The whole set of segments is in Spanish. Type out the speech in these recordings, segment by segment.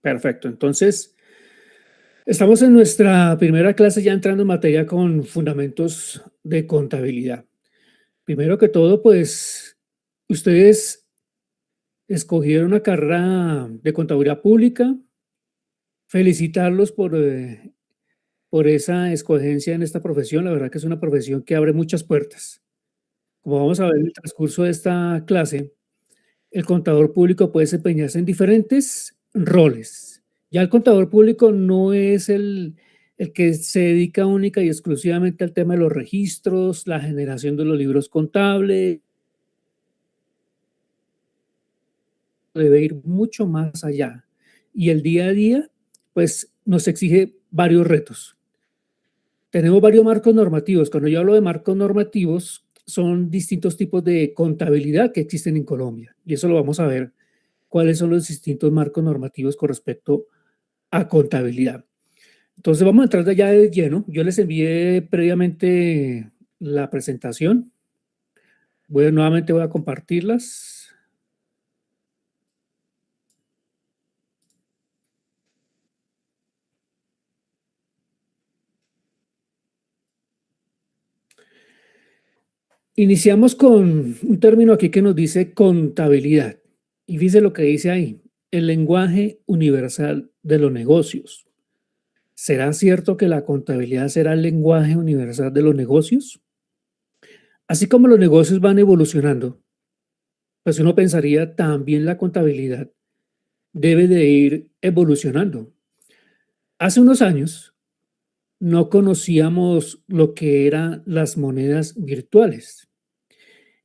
Perfecto. Entonces, estamos en nuestra primera clase ya entrando en materia con fundamentos de contabilidad. Primero que todo, pues, ustedes escogieron una carrera de contabilidad pública. Felicitarlos por esa escogencia en esta profesión. La verdad que es una profesión que abre muchas puertas. Como vamos a ver en el transcurso de esta clase, el contador público puede desempeñarse en diferentes roles. Ya el contador público no es el que se dedica única y exclusivamente al tema de los registros, la generación de los libros contables, debe ir mucho más allá. Y el día a día, pues, nos exige varios retos. Tenemos varios marcos normativos. Cuando yo hablo de marcos normativos, son distintos tipos de contabilidad que existen en Colombia. Y eso lo vamos a ver, cuáles son los distintos marcos normativos con respecto a contabilidad. Entonces vamos a entrar ya de lleno. Yo les envié previamente la presentación. Nuevamente voy a compartirlas. Iniciamos con un término aquí que nos dice contabilidad. Y dice lo que dice ahí, el lenguaje universal de los negocios. ¿Será cierto que la contabilidad será el lenguaje universal de los negocios? Así como los negocios van evolucionando, pues uno pensaría también la contabilidad debe de ir evolucionando. Hace unos años no conocíamos lo que eran las monedas virtuales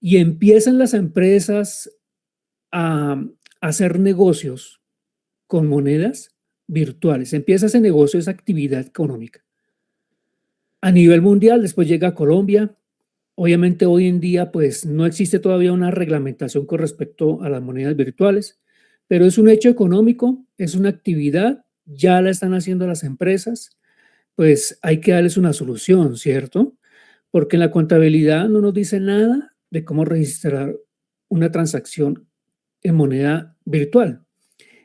y empiezan las empresas a hacer negocios con monedas virtuales. Empieza ese negocio, esa actividad económica. A nivel mundial, después llega a Colombia. Obviamente hoy en día pues no existe todavía una reglamentación con respecto a las monedas virtuales, pero es un hecho económico, es una actividad, ya la están haciendo las empresas, pues hay que darles una solución, ¿cierto? Porque en la contabilidad no nos dice nada de cómo registrar una transacción en moneda virtual,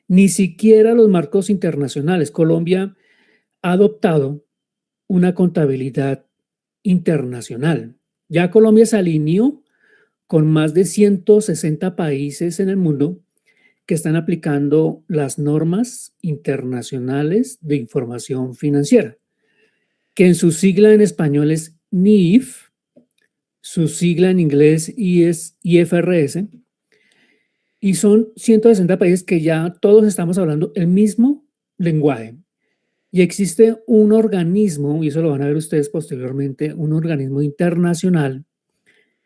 ni siquiera los marcos internacionales. Colombia ha adoptado una contabilidad internacional. Ya Colombia se alineó con más de 160 países en el mundo que están aplicando las normas internacionales de información financiera, que en su sigla en español es NIF, su sigla en inglés es IFRS, y son 160 países que ya todos estamos hablando el mismo lenguaje. Y existe un organismo, y eso lo van a ver ustedes posteriormente, un organismo internacional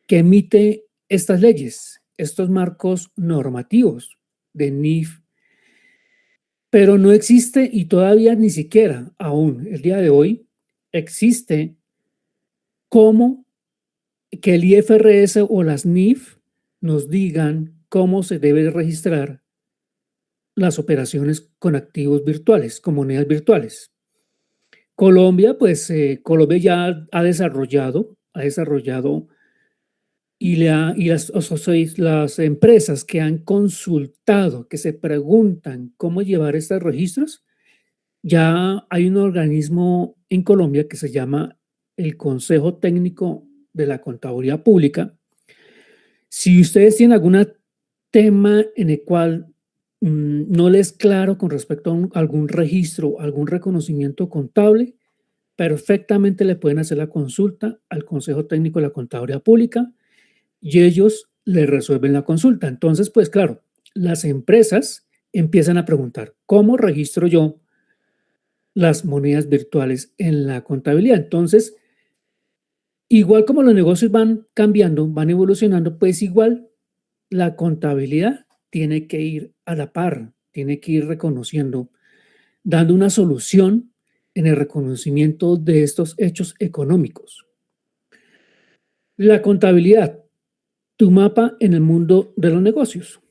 que emite estas leyes, estos marcos normativos de NIF, pero no existe y todavía ni siquiera aún el día de hoy existe cómo que el IFRS o las NIF nos digan cómo se debe registrar las operaciones con activos virtuales, con monedas virtuales. Colombia, pues Colombia ya ha desarrollado y las empresas que han consultado, que se preguntan cómo llevar estos registros, ya hay un organismo en Colombia que se llama el Consejo Técnico de la Contaduría Pública. Si ustedes tienen algún tema en el cual no les es claro con respecto a algún registro, algún reconocimiento contable, perfectamente le pueden hacer la consulta al Consejo Técnico de la Contaduría Pública y ellos le resuelven la consulta. Entonces, pues claro, las empresas empiezan a preguntar, ¿cómo registro yo las monedas virtuales en la contabilidad? Entonces, igual como los negocios van cambiando, van evolucionando, pues igual la contabilidad tiene que ir a la par, tiene que ir reconociendo, dando una solución en el reconocimiento de estos hechos económicos. La contabilidad, tu mapa en el mundo de los negocios.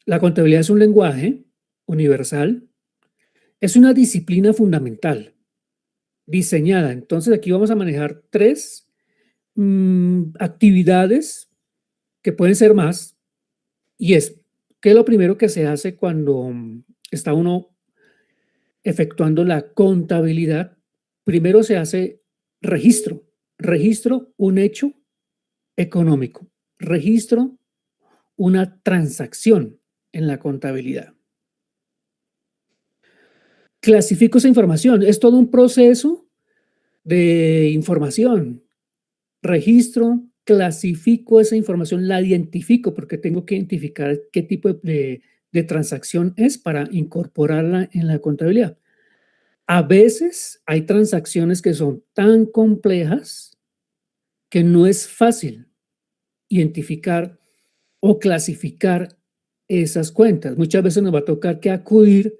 La contabilidad es un lenguaje universal, es una disciplina fundamental, diseñada. Entonces aquí vamos a manejar tres actividades que pueden ser más, y es, ¿qué es lo primero que se hace cuando está uno efectuando la contabilidad, primero se hace registro. Registro, un hecho económico. Registro, una transacción en la contabilidad. Clasifico esa información. Es todo un proceso de información. Registro, clasifico esa información, la identifico porque tengo que identificar qué tipo de transacción es para incorporarla en la contabilidad. A veces hay transacciones que son tan complejas que no es fácil identificar o clasificar esas cuentas. Muchas veces nos va a tocar que acudir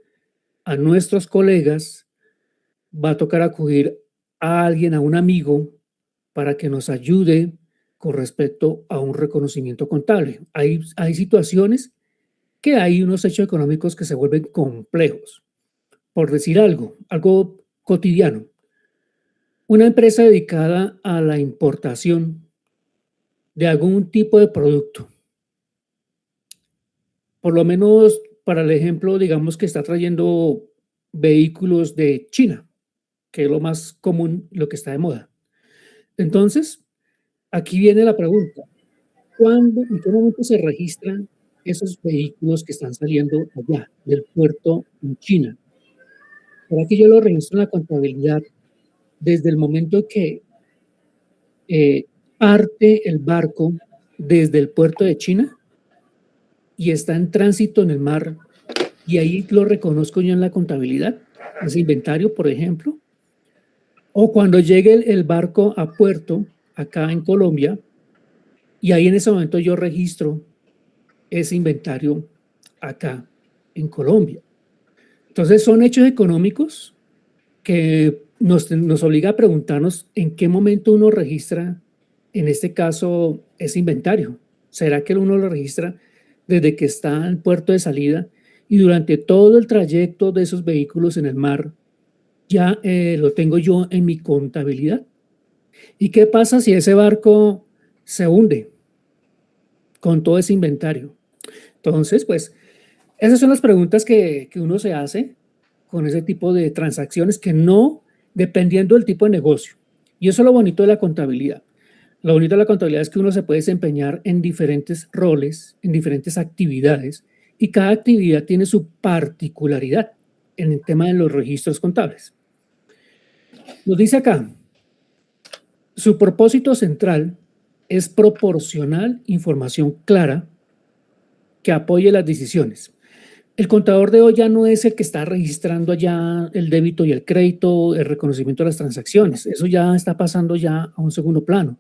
a nuestros colegas, va a tocar acudir a alguien, a un amigo, para que nos ayude con respecto a un reconocimiento contable. Hay situaciones que hay unos hechos económicos que se vuelven complejos. Por decir algo cotidiano. Una empresa dedicada a la importación de algún tipo de producto. Por lo menos para el ejemplo, digamos que está trayendo vehículos de China, que es lo más común, lo que está de moda. Entonces, aquí viene la pregunta, ¿cuándo, en qué momento se registran esos vehículos que están saliendo allá del puerto en China? ¿Para que yo lo registro en la contabilidad desde el momento que parte el barco desde el puerto de China y está en tránsito en el mar y ahí lo reconozco yo en la contabilidad, ese inventario, por ejemplo? O cuando llegue el barco a puerto, acá en Colombia, y ahí en ese momento yo registro ese inventario acá en Colombia. Entonces son hechos económicos que nos obliga a preguntarnos en qué momento uno registra, en este caso, ese inventario. ¿Será que uno lo registra desde que está en puerto de salida y durante todo el trayecto de esos vehículos en el mar ya lo tengo yo en mi contabilidad? ¿Y qué pasa si ese barco se hunde con todo ese inventario? Entonces, pues, esas son las preguntas que uno se hace con ese tipo de transacciones que no, dependiendo del tipo de negocio. Y eso es lo bonito de la contabilidad. Lo bonito de la contabilidad es que uno se puede desempeñar en diferentes roles, en diferentes actividades, y cada actividad tiene su particularidad en el tema de los registros contables. Nos dice acá, su propósito central es proporcionar información clara que apoye las decisiones. El contador de hoy ya no es el que está registrando allá el débito y el crédito, el reconocimiento de las transacciones. Eso ya está pasando ya a un segundo plano.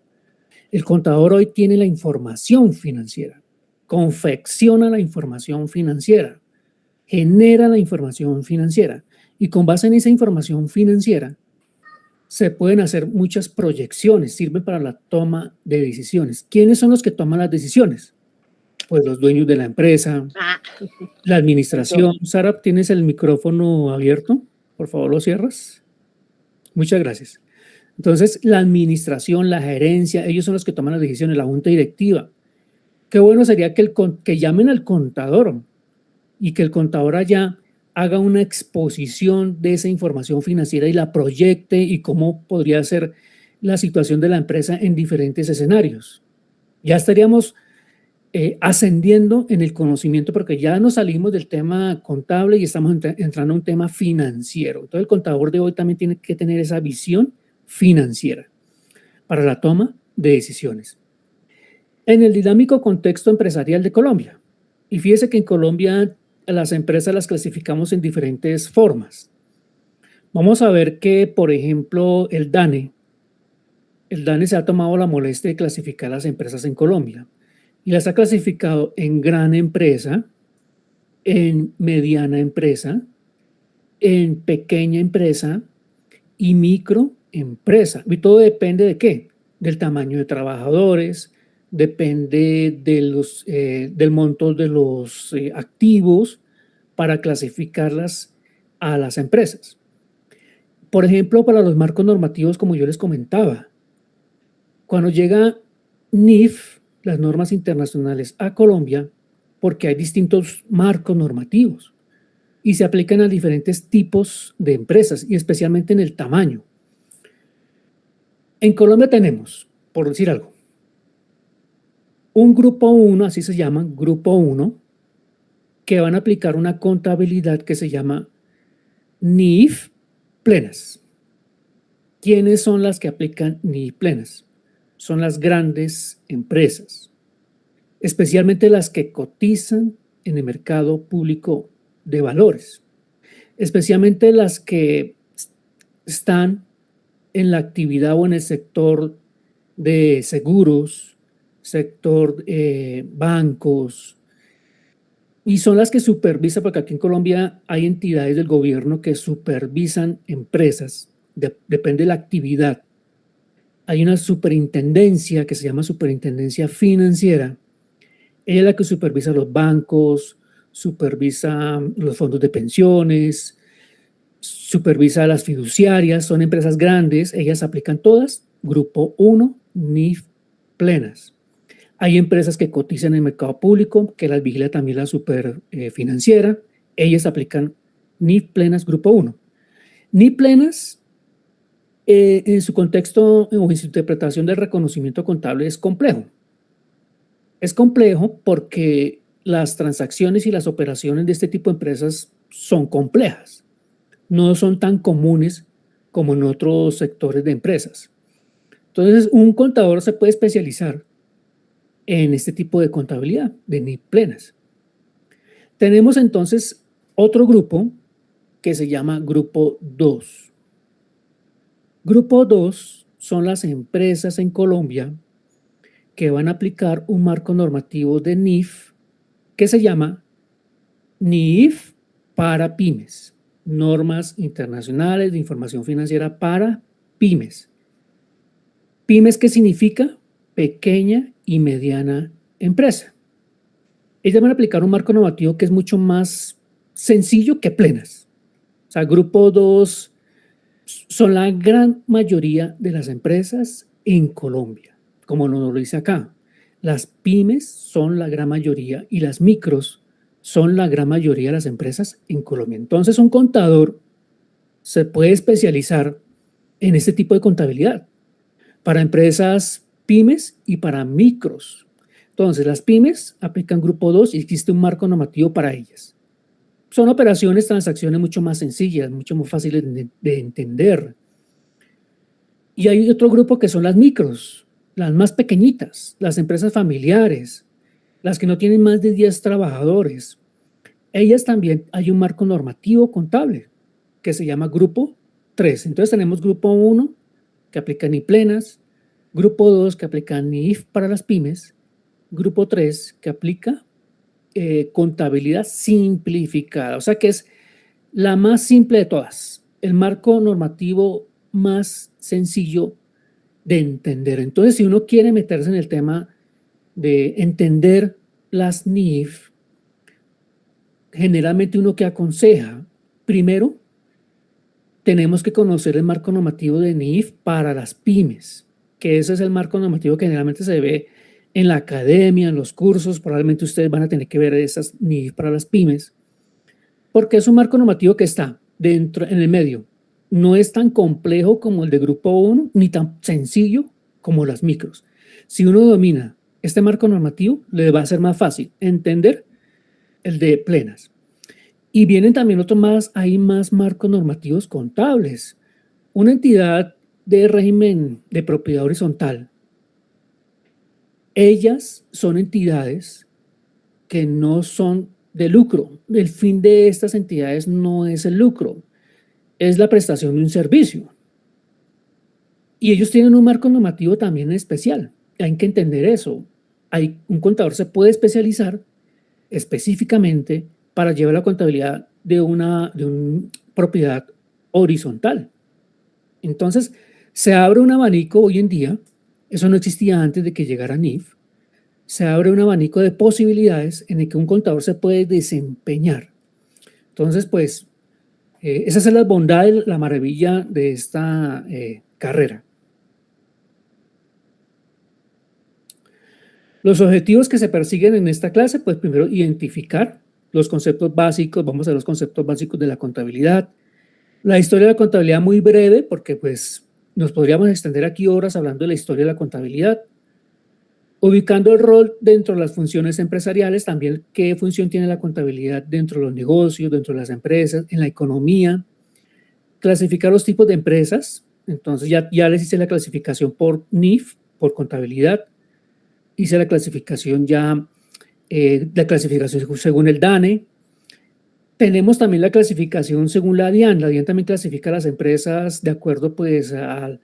El contador hoy tiene la información financiera, confecciona la información financiera, genera la información financiera y con base en esa información financiera se pueden hacer muchas proyecciones, sirven para la toma de decisiones. ¿Quiénes son los que toman las decisiones? Pues los dueños de la empresa, la administración. Sara, ¿tienes el micrófono abierto? Por favor, lo cierras. Muchas gracias. Entonces, la administración, la gerencia, ellos son los que toman las decisiones, la junta directiva. Qué bueno sería que llamen al contador y que el contador allá haga una exposición de esa información financiera y la proyecte y cómo podría ser la situación de la empresa en diferentes escenarios. Ya estaríamos ascendiendo en el conocimiento porque ya nos salimos del tema contable y estamos entrando a un tema financiero. Entonces el contador de hoy también tiene que tener esa visión financiera para la toma de decisiones. En el dinámico contexto empresarial de Colombia, y fíjese que en Colombia las empresas las clasificamos en diferentes formas. Vamos a ver que, por ejemplo, el DANE se ha tomado la molestia de clasificar las empresas en Colombia y las ha clasificado en gran empresa, en mediana empresa, en pequeña empresa y microempresa. Y todo depende de qué, del tamaño de trabajadores, depende del monto de los activos para clasificarlas a las empresas. Por ejemplo, para los marcos normativos, como yo les comentaba, cuando llega NIF, las normas internacionales, a Colombia, porque hay distintos marcos normativos y se aplican a diferentes tipos de empresas y especialmente en el tamaño. En Colombia tenemos, por decir algo, un grupo 1, así se llaman, grupo 1, que van a aplicar una contabilidad que se llama NIF plenas. ¿Quiénes son las que aplican NIF plenas? Son las grandes empresas, especialmente las que cotizan en el mercado público de valores, especialmente las que están en la actividad o en el sector de seguros, sector bancos, y son las que supervisan, porque aquí en Colombia hay entidades del gobierno que supervisan empresas, depende de la actividad. Hay una superintendencia que se llama Superintendencia Financiera. Ella es la que supervisa los bancos, supervisa los fondos de pensiones, supervisa las fiduciarias, son empresas grandes, ellas aplican todas, grupo 1, NIF plenas. Hay empresas que cotizan en el mercado público, que las vigila también la superfinanciera, ellas aplican NIF plenas, grupo 1. NIF plenas, en su contexto o en su interpretación del reconocimiento contable es complejo. Es complejo porque las transacciones y las operaciones de este tipo de empresas son complejas. No son tan comunes como en otros sectores de empresas. Entonces, un contador se puede especializar en este tipo de contabilidad, de NIF plenas. Tenemos entonces otro grupo que se llama Grupo 2. Grupo 2 son las empresas en Colombia que van a aplicar un marco normativo de NIF que se llama NIF para pymes, normas internacionales de información financiera para pymes. Pymes, ¿qué significa? Pequeña y mediana empresa. Ellas van a aplicar un marco normativo que es mucho más sencillo que plenas. O sea, grupo 2 son la gran mayoría de las empresas en Colombia, como nos lo dice acá. Las pymes son la gran mayoría y las micros son la gran mayoría de las empresas en Colombia. Entonces, un contador se puede especializar en este tipo de contabilidad para empresas pymes y para micros. Entonces, las pymes aplican grupo 2 y existe un marco normativo para ellas. Son operaciones, transacciones mucho más sencillas, mucho más fáciles de entender. Y hay otro grupo que son las micros, las más pequeñitas, las empresas familiares, las que no tienen más de 10 trabajadores. Ellas también hay un marco normativo contable que se llama grupo 3. Entonces tenemos grupo 1 que aplica NIF plenas, grupo 2 que aplica NIF para las pymes, grupo 3 que aplica contabilidad simplificada, o sea que es la más simple de todas, el marco normativo más sencillo de entender. Entonces, si uno quiere meterse en el tema de entender las NIF, generalmente uno que aconseja, primero, tenemos que conocer el marco normativo de NIF para las pymes, que ese es el marco normativo que generalmente se ve en la academia, en los cursos. Probablemente ustedes van a tener que ver esas NIF para las pymes, porque es un marco normativo que está dentro, en el medio. No es tan complejo como el de grupo 1, ni tan sencillo como las micros. Si uno domina este marco normativo, le va a ser más fácil entender el de plenas. Y vienen también otros más, hay más marcos normativos contables. Una entidad de régimen de propiedad horizontal, ellas son entidades que no son de lucro. El fin de estas entidades no es el lucro, es la prestación de un servicio. Y ellos tienen un marco normativo también especial. Hay que entender eso. Un contador se puede especializar específicamente para llevar la contabilidad de una propiedad horizontal. Entonces, se abre un abanico hoy en día, eso no existía antes de que llegara NIF, se abre un abanico de posibilidades en el que un contador se puede desempeñar. Entonces, pues, esa es la bondad, la maravilla de esta carrera. Los objetivos que se persiguen en esta clase, pues primero identificar los conceptos básicos, vamos a ver los conceptos básicos de la contabilidad. La historia de la contabilidad muy breve, porque pues nos podríamos extender aquí horas hablando de la historia de la contabilidad. Ubicando el rol dentro de las funciones empresariales, también qué función tiene la contabilidad dentro de los negocios, dentro de las empresas, en la economía. Clasificar los tipos de empresas, entonces ya les hice la clasificación por NIF, por contabilidad. Hice la clasificación la clasificación según el DANE. Tenemos también la clasificación según la DIAN. La DIAN también clasifica las empresas de acuerdo pues al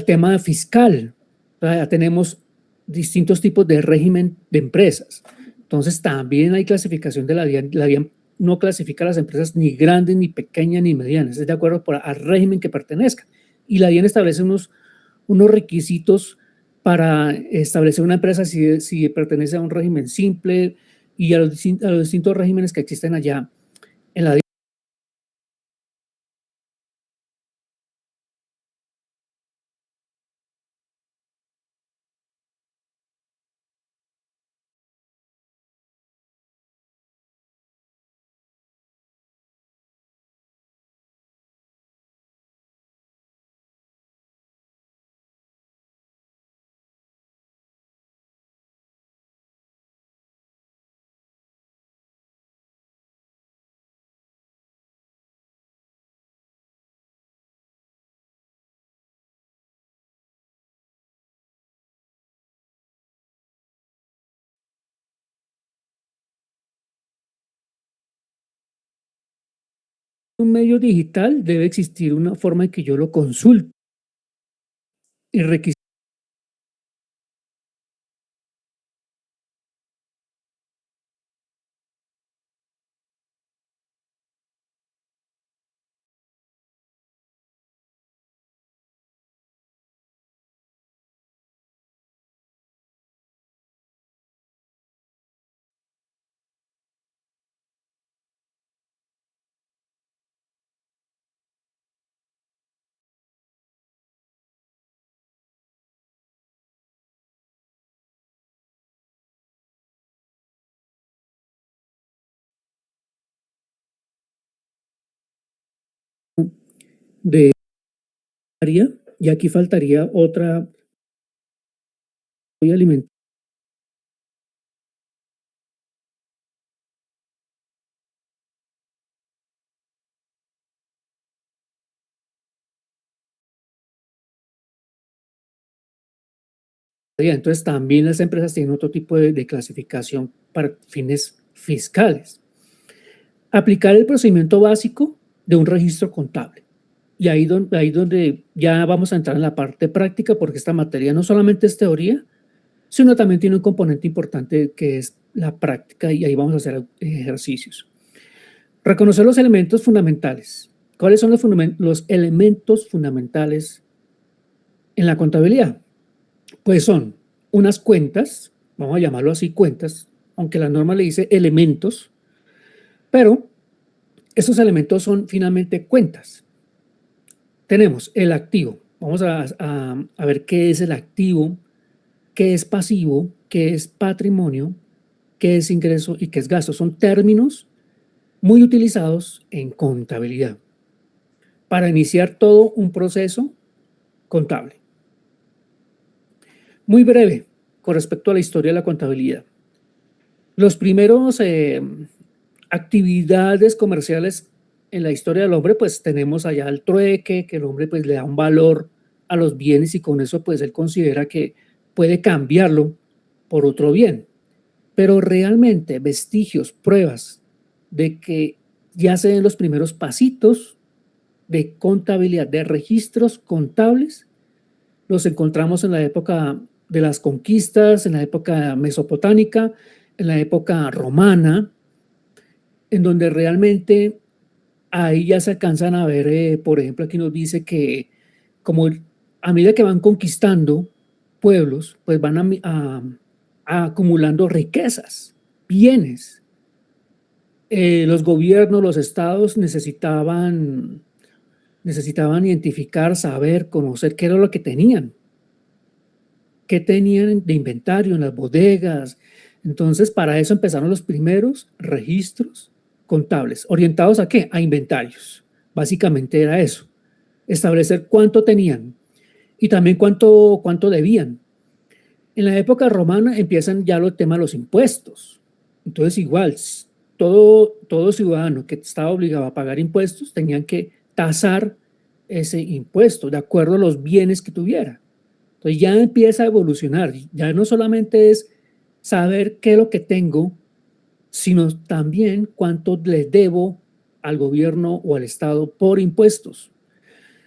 tema fiscal. Ya tenemos distintos tipos de régimen de empresas. Entonces también hay clasificación de la DIAN. La DIAN no clasifica las empresas ni grandes, ni pequeñas, ni medianas. Es de acuerdo al régimen que pertenezca. Y la DIAN establece unos requisitos para establecer una empresa si pertenece a un régimen simple y a los distintos regímenes que existen allá en la DIAN. Un medio digital debe existir una forma en que yo lo consulte y requisitos. De área, y aquí faltaría otra alimentaria. Entonces también las empresas tienen otro tipo de clasificación para fines fiscales. Aplicar el procedimiento básico de un registro contable. Y ahí donde ya vamos a entrar en la parte práctica, porque esta materia no solamente es teoría, sino también tiene un componente importante que es la práctica, y ahí vamos a hacer ejercicios. Reconocer los elementos fundamentales. ¿Cuáles son los elementos fundamentales en la contabilidad? Pues son unas cuentas, vamos a llamarlo así, cuentas, aunque la norma le dice elementos, pero esos elementos son finalmente cuentas. Tenemos el activo. Vamos a ver qué es el activo, qué es pasivo, qué es patrimonio, qué es ingreso y qué es gasto. Son términos muy utilizados en contabilidad para iniciar todo un proceso contable. Muy breve con respecto a la historia de la contabilidad. Los primeros actividades comerciales en la historia del hombre, pues tenemos allá el trueque, que el hombre pues le da un valor a los bienes y con eso pues él considera que puede cambiarlo por otro bien. Pero realmente vestigios, pruebas de que ya se den los primeros pasitos de contabilidad, de registros contables, los encontramos en la época de las conquistas, en la época mesopotámica, en la época romana, en donde realmente ahí ya se alcanzan a ver, por ejemplo, aquí nos dice que como a medida que van conquistando pueblos, pues van acumulando riquezas, bienes. Los gobiernos, los estados necesitaban identificar, saber, conocer qué era lo que tenían de inventario en las bodegas, Entonces, para eso empezaron los primeros registros contables. ¿Orientados a qué? A inventarios. Básicamente era eso. Establecer cuánto tenían y también cuánto debían. En la época romana empiezan ya los temas de los impuestos. Entonces, igual, todo ciudadano que estaba obligado a pagar impuestos tenían que tasar ese impuesto de acuerdo a los bienes que tuviera. Entonces ya empieza a evolucionar. Ya no solamente es saber qué es lo que tengo, sino también cuánto le debo al gobierno o al Estado por impuestos.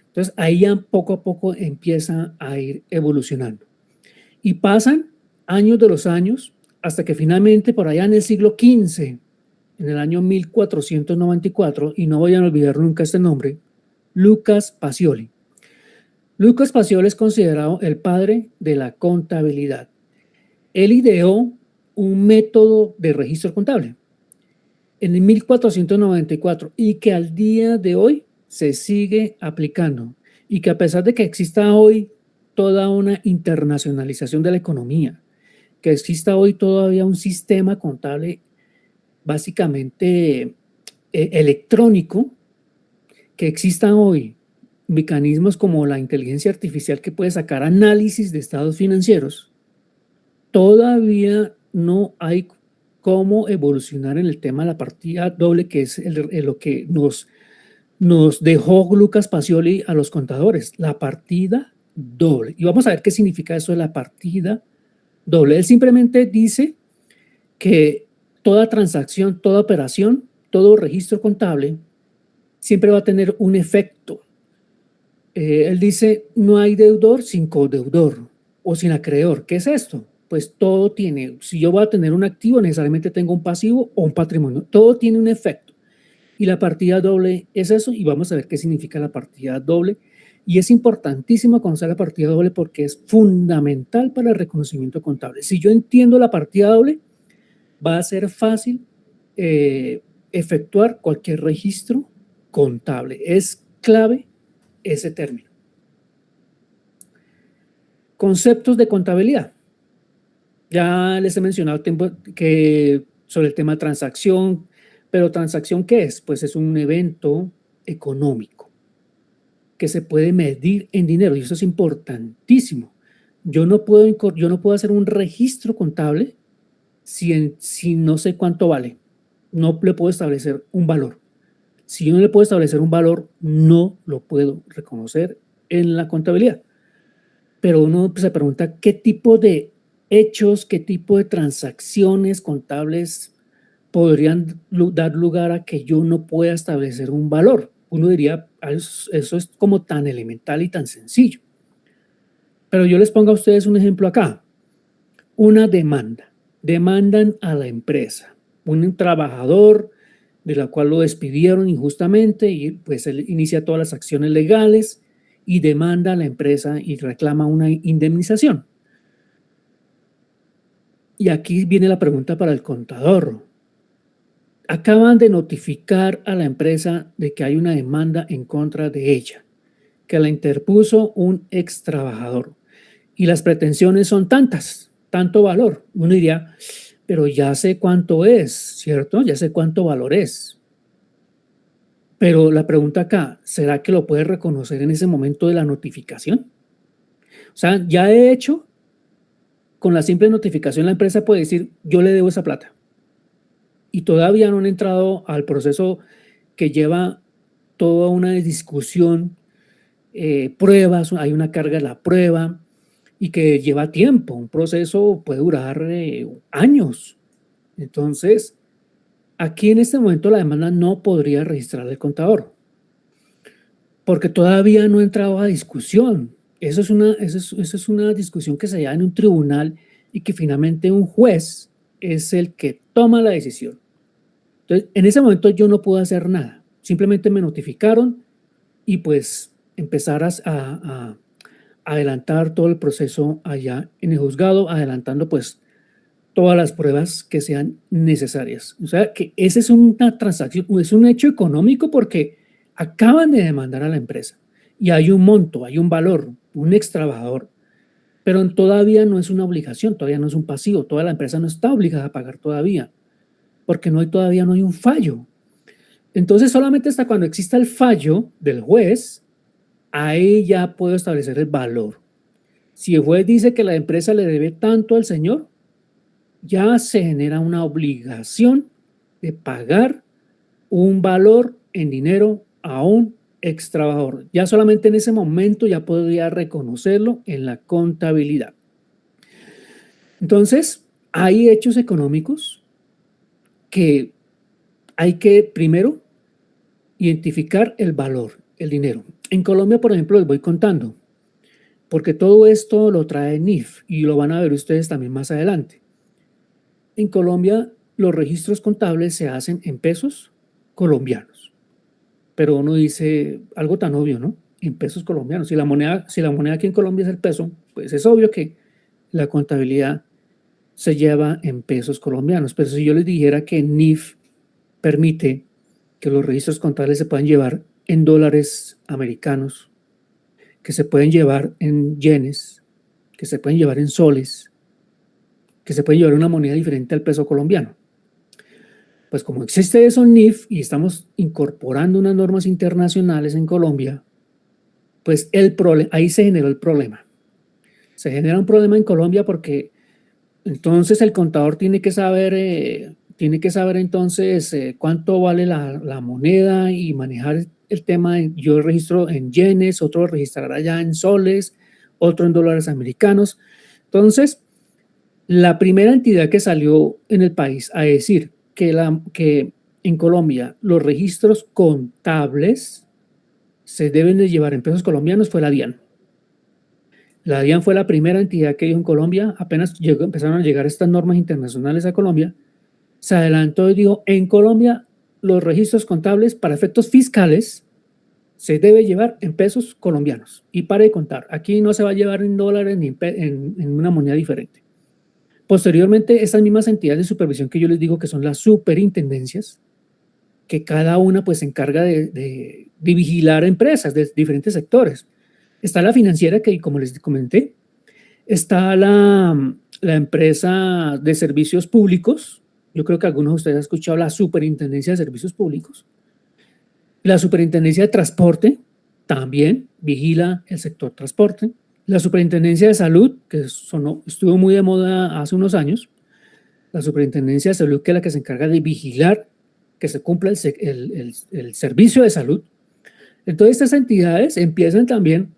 Entonces ahí ya poco a poco empieza a ir evolucionando. Y pasan años de los años hasta que finalmente por allá en el siglo XV, en el año 1494, y no voy a olvidar nunca este nombre, Lucas Pacioli. Lucas Pacioli es considerado el padre de la contabilidad. Él ideó un método de registro contable en el 1494 y que al día de hoy se sigue aplicando y que a pesar de que exista hoy toda una internacionalización de la economía, que exista hoy todavía un sistema contable básicamente electrónico, que existan hoy mecanismos como la inteligencia artificial que puede sacar análisis de estados financieros, todavía no hay cómo evolucionar en el tema de la partida doble, que es lo que nos dejó Lucas Pacioli a los contadores, la partida doble. Y vamos a ver qué significa eso de la partida doble. Él simplemente dice que toda transacción, toda operación, todo registro contable siempre va a tener un efecto. Él dice, no hay deudor sin codeudor o sin acreedor. ¿Qué es esto? Pues todo tiene, si yo voy a tener un activo, necesariamente tengo un pasivo o un patrimonio. Todo tiene un efecto. Y la partida doble es eso, y vamos a ver qué significa la partida doble. Y es importantísimo conocer la partida doble porque es fundamental para el reconocimiento contable. Si yo entiendo la partida doble, va a ser fácil efectuar cualquier registro contable. Es clave ese término. Conceptos de contabilidad. Ya les he mencionado sobre el tema transacción, pero ¿transacción qué es? Pues es un evento económico que se puede medir en dinero y eso es importantísimo. Yo no puedo hacer un registro contable si no sé cuánto vale. No le puedo establecer un valor. Si yo no le puedo establecer un valor, no lo puedo reconocer en la contabilidad. Pero uno se pregunta qué tipo de hechos, qué tipo de transacciones contables podrían dar lugar a que yo no pueda establecer un valor. Uno diría, eso es como tan elemental y tan sencillo. Pero yo les pongo a ustedes un ejemplo acá. Una demanda. Demandan a la empresa. Un trabajador de la cual lo despidieron injustamente y pues él inicia todas las acciones legales y demanda a la empresa y reclama una indemnización. Y aquí viene la pregunta para el contador. Acaban de notificar a la empresa de que hay una demanda en contra de ella, que la interpuso un ex trabajador y las pretensiones son tanto valor. Uno diría, pero ya sé cuánto es, ¿cierto? Ya sé cuánto valor es. Pero la pregunta acá, ¿será que lo puede reconocer en ese momento de la notificación? O sea, ya he hecho, con la simple notificación la empresa puede decir, yo le debo esa plata. Y todavía no han entrado al proceso que lleva toda una discusión, pruebas, hay una carga de la prueba y que lleva tiempo. Un proceso puede durar años. Entonces, aquí en este momento la demanda no podría registrar el contador porque todavía no ha entrado a discusión. Eso es una discusión que se da en un tribunal y que finalmente un juez es el que toma la decisión. Entonces, en ese momento yo no puedo hacer nada. Simplemente me notificaron y pues empezar a adelantar todo el proceso allá en el juzgado, adelantando pues todas las pruebas que sean necesarias. O sea, que esa es una transacción, es un hecho económico porque acaban de demandar a la empresa y hay un monto, hay un valor, un ex trabajador. pero todavía no es una obligación, todavía no es un pasivo, toda la empresa no está obligada a pagar todavía, porque todavía no hay un fallo. Entonces, solamente hasta cuando exista el fallo del juez, ahí ya puedo establecer el valor. Si el juez dice que la empresa le debe tanto al señor, ya se genera una obligación de pagar un valor en dinero a un ex trabajador. Ya solamente en ese momento ya podría reconocerlo en la contabilidad. Entonces, hay hechos económicos que hay que primero identificar el valor, el dinero. En Colombia, por ejemplo, les voy contando, porque todo esto lo trae NIF y lo van a ver ustedes también más adelante. En Colombia, los registros contables se hacen en pesos colombianos, pero uno dice algo tan obvio, ¿no? En pesos colombianos. Si la moneda aquí en Colombia es el peso, pues es obvio que la contabilidad se lleva en pesos colombianos. Pero si yo les dijera que NIF permite que los registros contables se puedan llevar en dólares americanos, que se pueden llevar en yenes, que se pueden llevar en soles, que se puede llevar una moneda diferente al peso colombiano. Pues como existe eso en NIF y estamos incorporando unas normas internacionales en Colombia, pues ahí se generó el problema. Se genera un problema en Colombia porque entonces el contador tiene que saber entonces cuánto vale la moneda y manejar el tema. Yo registro en yenes, otro registrará ya en soles, otro en dólares americanos. Entonces, la primera entidad que salió en el país a decir que en Colombia los registros contables se deben de llevar en pesos colombianos fue la DIAN. La DIAN fue la primera entidad que dijo en Colombia, apenas empezaron a llegar estas normas internacionales a Colombia, se adelantó y dijo, en Colombia los registros contables para efectos fiscales se debe llevar en pesos colombianos. Y pare de contar, aquí no se va a llevar en dólares ni en una moneda diferente. Posteriormente, estas mismas entidades de supervisión que yo les digo que son las superintendencias, que cada una pues se encarga de vigilar empresas de diferentes sectores. Está la financiera que, como les comenté, está la empresa de servicios públicos. Yo creo que algunos de ustedes han escuchado la Superintendencia de Servicios Públicos. La Superintendencia de Transporte también vigila el sector transporte. La Superintendencia de Salud, que estuvo muy de moda hace unos años. La Superintendencia de Salud, que es la que se encarga de vigilar que se cumpla el servicio de salud. Entonces, estas entidades empiezan también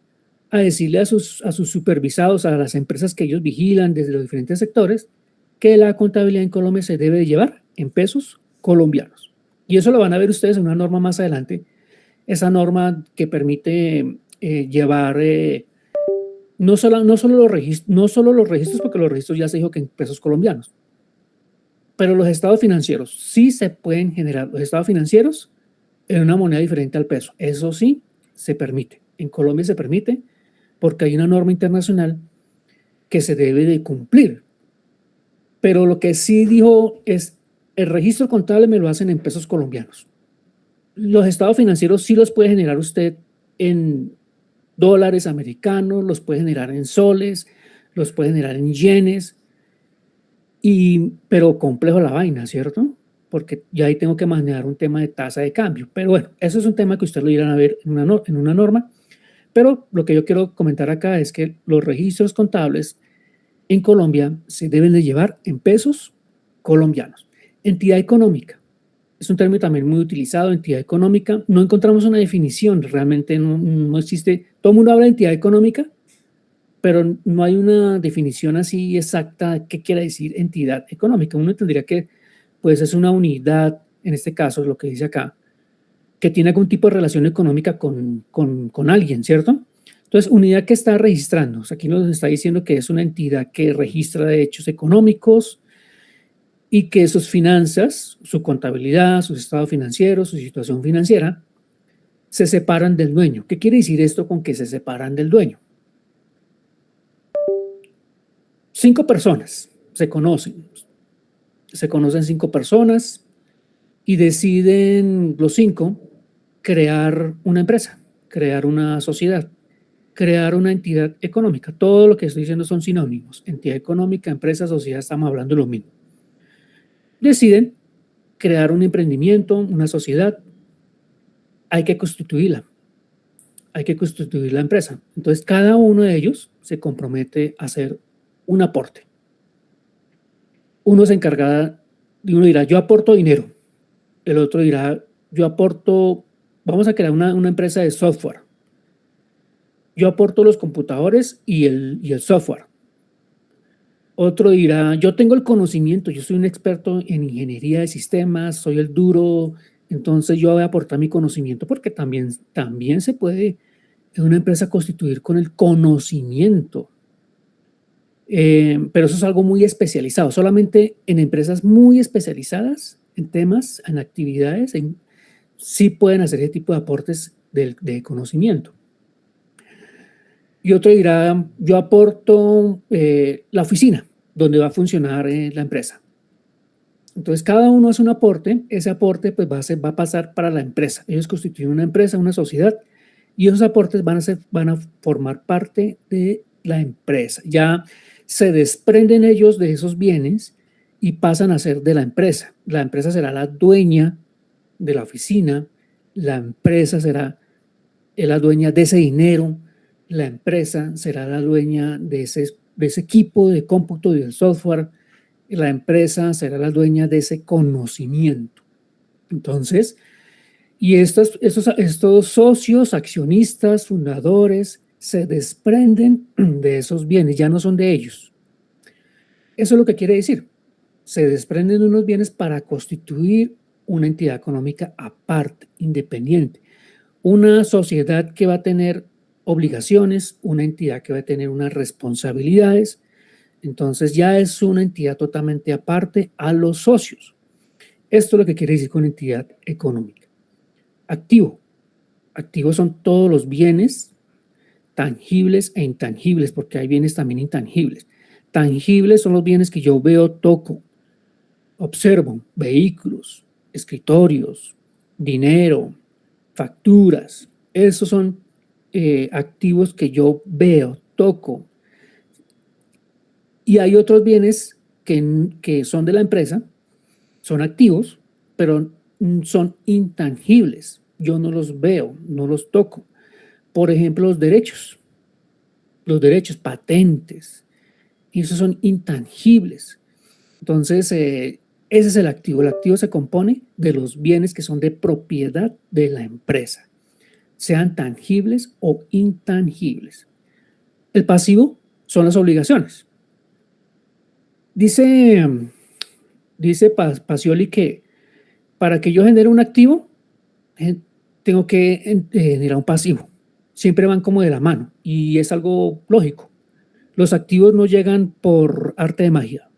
a decirle a sus supervisados, a las empresas que ellos vigilan desde los diferentes sectores, que la contabilidad en Colombia se debe de llevar en pesos colombianos. Y eso lo van a ver ustedes en una norma más adelante, esa norma que permite llevar no solo los registros, porque los registros ya se dijo que en pesos colombianos, pero los estados financieros sí se pueden generar, los estados financieros en una moneda diferente al peso. Eso sí se permite. En Colombia se permite porque hay una norma internacional que se debe de cumplir. Pero lo que sí dijo es, el registro contable me lo hacen en pesos colombianos. Los estados financieros sí los puede generar usted en dólares americanos, los puede generar en soles, los puede generar en yenes, pero complejo la vaina, ¿cierto? Porque ya ahí tengo que manejar un tema de tasa de cambio. Pero bueno, eso es un tema que ustedes lo irán a ver en una norma. Pero lo que yo quiero comentar acá es que los registros contables en Colombia se deben de llevar en pesos colombianos. Entidad económica. Es un término también muy utilizado, entidad económica. No encontramos una definición, realmente no existe. Todo el mundo habla de entidad económica, pero no hay una definición así exacta de qué quiere decir entidad económica. Uno tendría que, pues es una unidad, en este caso, lo que dice acá, que tiene algún tipo de relación económica con alguien, ¿cierto? Entonces, unidad que está registrando. O sea, aquí nos está diciendo que es una entidad que registra hechos económicos y que sus finanzas, su contabilidad, sus estados financieros, su situación financiera, se separan del dueño. ¿Qué quiere decir esto con que se separan del dueño? 5 personas se conocen 5 personas y deciden los 5 crear una empresa, crear una sociedad. crear una entidad económica. Todo lo que estoy diciendo son sinónimos. Entidad económica, empresa, sociedad, estamos hablando de lo mismo. Deciden crear un emprendimiento, una sociedad, hay que constituirla. Hay que constituir la empresa. Entonces, cada uno de ellos se compromete a hacer un aporte. Uno se encarga, uno dirá, yo aporto dinero. El otro dirá, yo aporto, vamos a crear una empresa de software. Yo aporto los computadores y el software. Otro dirá, yo tengo el conocimiento, yo soy un experto en ingeniería de sistemas, soy el duro, entonces yo voy a aportar mi conocimiento, porque también se puede en una empresa constituir con el conocimiento. Pero eso es algo muy especializado. Solamente en empresas muy especializadas, en temas, en actividades, sí pueden hacer ese tipo de aportes de conocimiento. Y otro dirá, yo aporto la oficina donde va a funcionar la empresa. Entonces, cada uno hace un aporte, ese aporte pues va a pasar para la empresa. Ellos constituyen una empresa, una sociedad, y esos aportes van a formar parte de la empresa. Ya se desprenden ellos de esos bienes y pasan a ser de la empresa. La empresa será la dueña de la oficina, la empresa será la dueña de ese dinero, la empresa será la dueña de ese equipo de cómputo y del software, la empresa será la dueña de ese conocimiento. Entonces, y estos socios, accionistas, fundadores, se desprenden de esos bienes, ya no son de ellos. Eso es lo que quiere decir. Se desprenden de unos bienes para constituir una entidad económica aparte, independiente. Una sociedad que va a tener obligaciones, una entidad que va a tener unas responsabilidades. Entonces ya es una entidad totalmente aparte a los socios. Esto es lo que quiere decir con entidad económica. Activo. Activos son todos los bienes tangibles e intangibles, porque hay bienes también intangibles. Tangibles son los bienes que yo veo, toco, observo, vehículos, escritorios, dinero, facturas. Esos son activos que yo veo, toco. Y hay otros bienes que son de la empresa, son activos, pero son intangibles. Yo no los veo, no los toco. Por ejemplo, los derechos, patentes, y esos son intangibles. Entonces, ese es el activo. El activo se compone de los bienes que son de propiedad de la empresa, sean tangibles o intangibles. El pasivo son las obligaciones. Dice Pacioli que para que yo genere un activo, tengo que generar un pasivo. Siempre van como de la mano y es algo lógico. Los activos no llegan por arte de magia.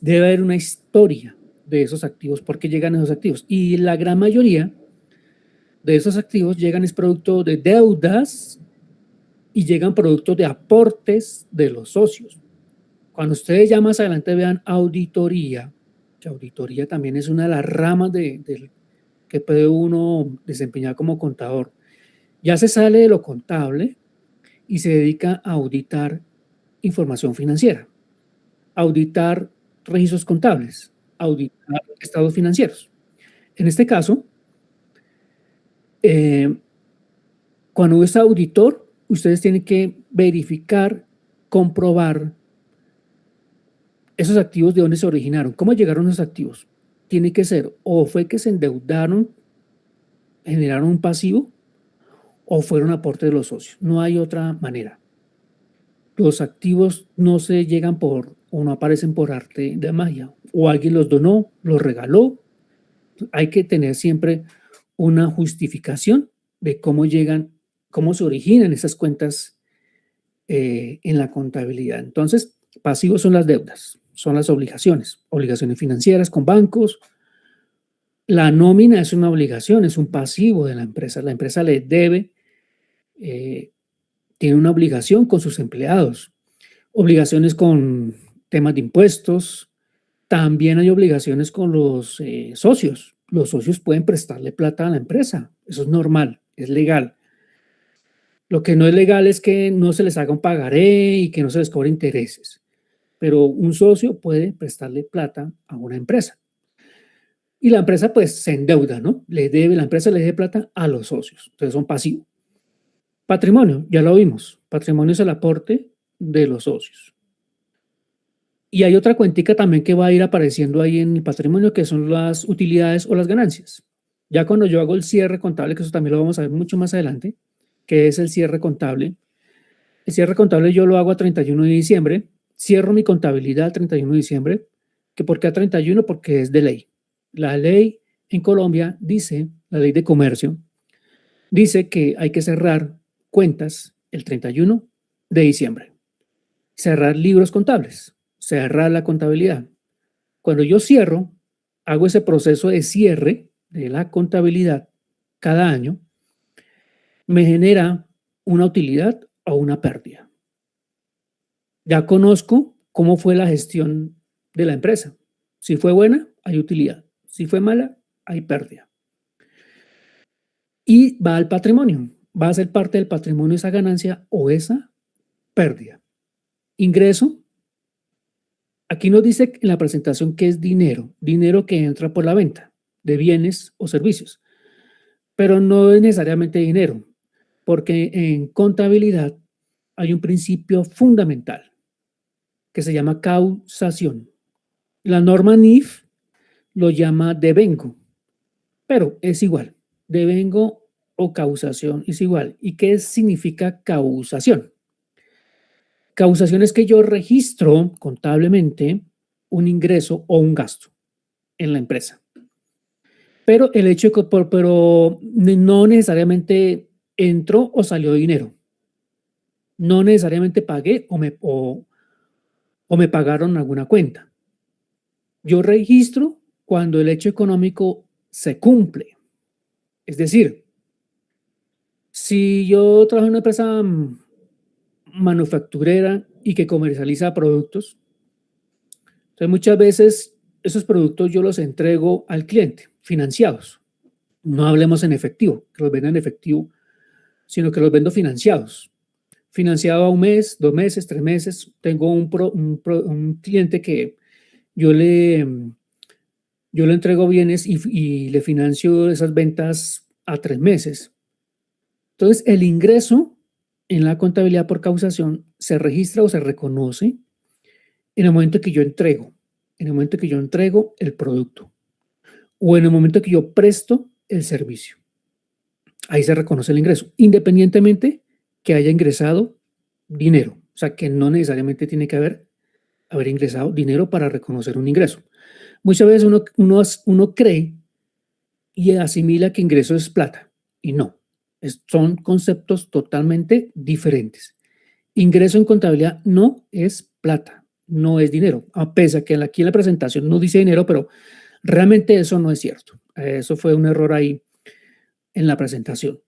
Debe haber una historia de esos activos, por qué llegan esos activos. Y la gran mayoría de esos activos llegan es producto de deudas y llegan producto de aportes de los socios. Cuando ustedes ya más adelante vean auditoría, que auditoría también es una de las ramas que puede uno desempeñar como contador, ya se sale de lo contable y se dedica a auditar información financiera, auditar registros contables, auditar estados financieros. En este caso, cuando es auditor, ustedes tienen que verificar, comprobar esos activos de dónde se originaron, cómo llegaron esos activos. Tiene que ser o fue que se endeudaron, generaron un pasivo, o fueron aportes de los socios. No hay otra manera. Los activos no se llegan o no aparecen por arte de magia. O alguien los donó, los regaló. Hay que tener siempre una justificación de cómo llegan, cómo se originan esas cuentas en la contabilidad. Entonces, pasivos son las deudas, son las obligaciones financieras con bancos. La nómina es una obligación, es un pasivo de la empresa. La empresa le debe, tiene una obligación con sus empleados, obligaciones con temas de impuestos. También hay obligaciones con los socios. Los socios pueden prestarle plata a la empresa. Eso es normal, es legal. Lo que no es legal es que no se les haga un pagaré y que no se les cobre intereses, pero un socio puede prestarle plata a una empresa y la empresa pues se endeuda, ¿no? La empresa le debe plata a los socios, entonces son pasivos. Patrimonio, ya lo vimos, patrimonio es el aporte de los socios. Y hay otra cuentica también que va a ir apareciendo ahí en el patrimonio, que son las utilidades o las ganancias. Ya cuando yo hago el cierre contable, que eso también lo vamos a ver mucho más adelante, que es el cierre contable. El cierre contable yo lo hago a 31 de diciembre, cierro mi contabilidad al 31 de diciembre, que ¿por qué a 31? Porque es de ley. La ley en Colombia dice, la ley de comercio, dice que hay que cerrar cuentas el 31 de diciembre, cerrar libros contables, cerrar la contabilidad. Cuando yo cierro, hago ese proceso de cierre de la contabilidad cada año, me genera una utilidad o una pérdida. Ya conozco cómo fue la gestión de la empresa. Si fue buena, hay utilidad. Si fue mala, hay pérdida. Y va al patrimonio. Va a ser parte del patrimonio esa ganancia o esa pérdida. Ingreso. Aquí nos dice en la presentación que es dinero. Dinero que entra por la venta de bienes o servicios. Pero no es necesariamente dinero, porque en contabilidad hay un principio fundamental que se llama causación. La norma NIF lo llama devengo, pero es igual. Devengo o causación es igual. ¿Y qué significa causación? Causación es que yo registro contablemente un ingreso o un gasto en la empresa. Pero el hecho de que pero no necesariamente entró o salió dinero. No necesariamente pagué o me pagaron alguna cuenta. Yo registro cuando el hecho económico se cumple. Es decir, si yo trabajo en una empresa manufacturera y que comercializa productos, entonces muchas veces esos productos yo los entrego al cliente financiados. No hablemos en efectivo, que los venda en efectivo, sino que los vendo financiados. Financiado a un mes, 2 meses, 3 meses. Tengo un cliente que yo le, yo le entrego bienes y le financio esas ventas a 3 meses. Entonces, el ingreso en la contabilidad por causación se registra o se reconoce en el momento que yo entrego, en el momento que yo entrego el producto o en el momento que yo presto el servicio. Ahí se reconoce el ingreso, independientemente que haya ingresado dinero. O sea, que no necesariamente tiene que haber ingresado dinero para reconocer un ingreso. Muchas veces uno cree y asimila que ingreso es plata y no. Son conceptos totalmente diferentes. Ingreso en contabilidad no es plata, no es dinero, a pesar que aquí en la presentación no dice dinero, pero realmente eso no es cierto. Eso fue un error ahí en la presentación.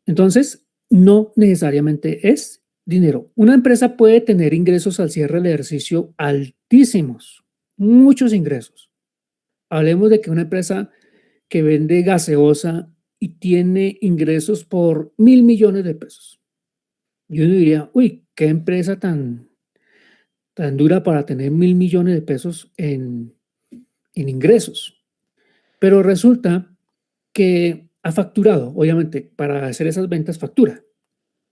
Entonces, no necesariamente es dinero. Una empresa puede tener ingresos al cierre del ejercicio altísimos, muchos ingresos. Hablemos de que una empresa que vende gaseosa y tiene ingresos por 1.000 millones de pesos. Yo diría, uy, qué empresa tan dura para tener 1.000 millones de pesos en ingresos. Pero resulta que ha facturado, obviamente, para hacer esas ventas factura,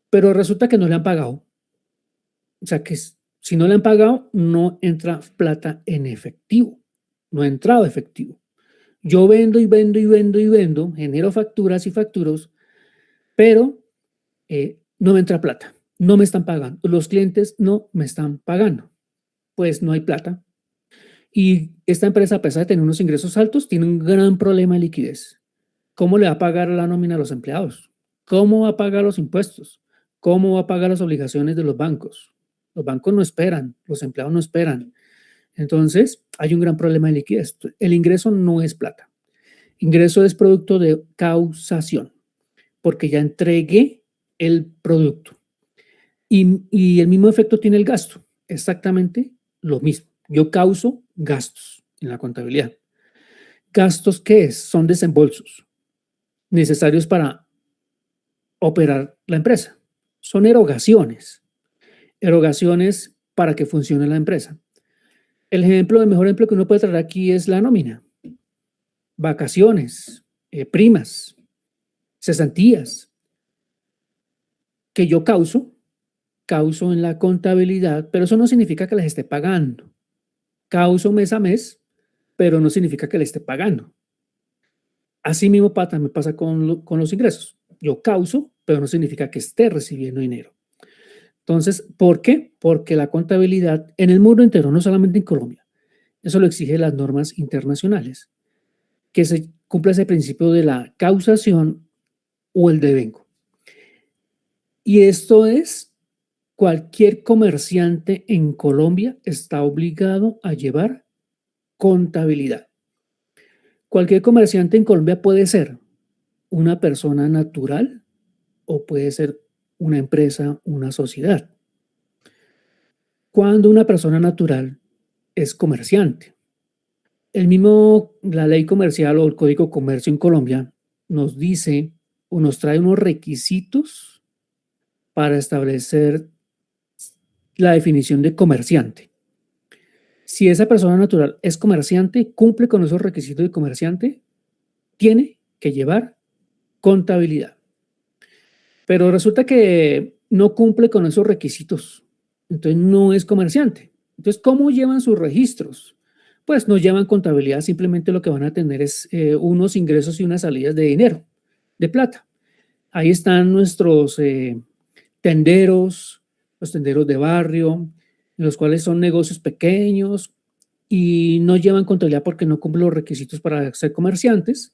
pero resulta que no le han pagado. O sea que si no le han pagado, no entra plata en efectivo, no ha entrado efectivo. Yo vendo y vendo y vendo y vendo, genero facturas y facturos, pero no me entra plata, no me están pagando, los clientes no me están pagando, pues no hay plata. Y esta empresa, a pesar de tener unos ingresos altos, tiene un gran problema de liquidez. ¿Cómo le va a pagar la nómina a los empleados? ¿Cómo va a pagar los impuestos? ¿Cómo va a pagar las obligaciones de los bancos? Los bancos no esperan, los empleados no esperan. Entonces, hay un gran problema de liquidez. El ingreso no es plata. Ingreso es producto de causación, porque ya entregué el producto. Y el mismo efecto tiene el gasto, exactamente lo mismo. Yo causo gastos en la contabilidad. ¿Gastos qué es? Son desembolsos necesarios para operar la empresa. son erogaciones, erogaciones para que funcione la empresa. El mejor ejemplo que uno puede traer aquí es la nómina, vacaciones, primas, cesantías, que yo causo en la contabilidad, pero eso no significa que las esté pagando. Causo mes a mes, pero no significa que le esté pagando. Así mismo me pasa con los ingresos. Yo causo, pero no significa que esté recibiendo dinero. Entonces, ¿por qué? Porque la contabilidad en el mundo entero, no solamente en Colombia, eso lo exigen las normas internacionales, que se cumpla ese principio de la causación o el devengo. Y esto es, cualquier comerciante en Colombia está obligado a llevar contabilidad. Cualquier comerciante en Colombia puede ser una persona natural o puede ser una empresa, una sociedad. Cuando una persona natural es comerciante, la ley comercial o el Código de Comercio en Colombia nos dice o nos trae unos requisitos para establecer la definición de comerciante. Si esa persona natural es comerciante, cumple con esos requisitos de comerciante, tiene que llevar contabilidad. Pero resulta que no cumple con esos requisitos, entonces no es comerciante. Entonces, ¿cómo llevan sus registros? Pues no llevan contabilidad, simplemente lo que van a tener es unos ingresos y unas salidas de dinero, de plata. Ahí están nuestros tenderos, los tenderos de barrio, los cuales son negocios pequeños y no llevan contabilidad porque no cumplen los requisitos para ser comerciantes.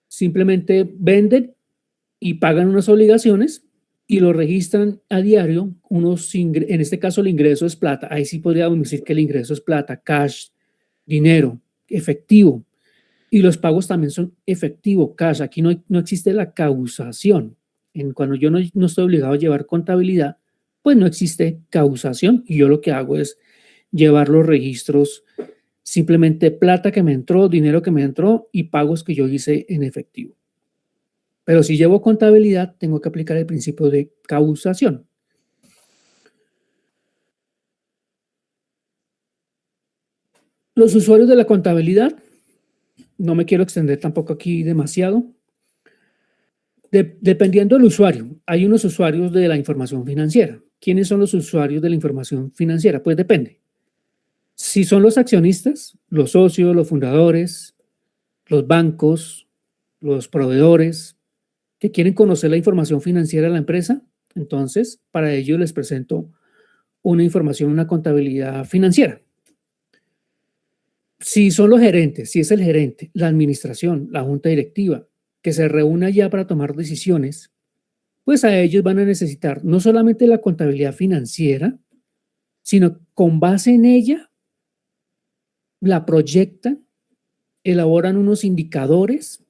Simplemente venden y pagan unas obligaciones y lo registran a diario. En este caso el ingreso es plata. Ahí sí podríamos decir que el ingreso es plata, cash, dinero, efectivo. Y los pagos también son efectivo, cash. Aquí no existe la causación. Cuando yo no estoy obligado a llevar contabilidad, pues no existe causación y yo lo que hago es llevar los registros, simplemente plata que me entró, dinero que me entró y pagos que yo hice en efectivo. Pero si llevo contabilidad, tengo que aplicar el principio de causación. Los usuarios de la contabilidad, no me quiero extender tampoco aquí demasiado. Dependiendo del usuario, hay unos usuarios de la información financiera. ¿Quiénes son los usuarios de la información financiera? Pues depende. Si son los accionistas, los socios, los fundadores, los bancos, los proveedores que quieren conocer la información financiera de la empresa, entonces para ello les presento una información, una contabilidad financiera. Si son los gerentes, si es el gerente, la administración, la junta directiva, que se reúne ya para tomar decisiones, pues a ellos van a necesitar no solamente la contabilidad financiera, sino con base en ella la proyectan, elaboran unos indicadores,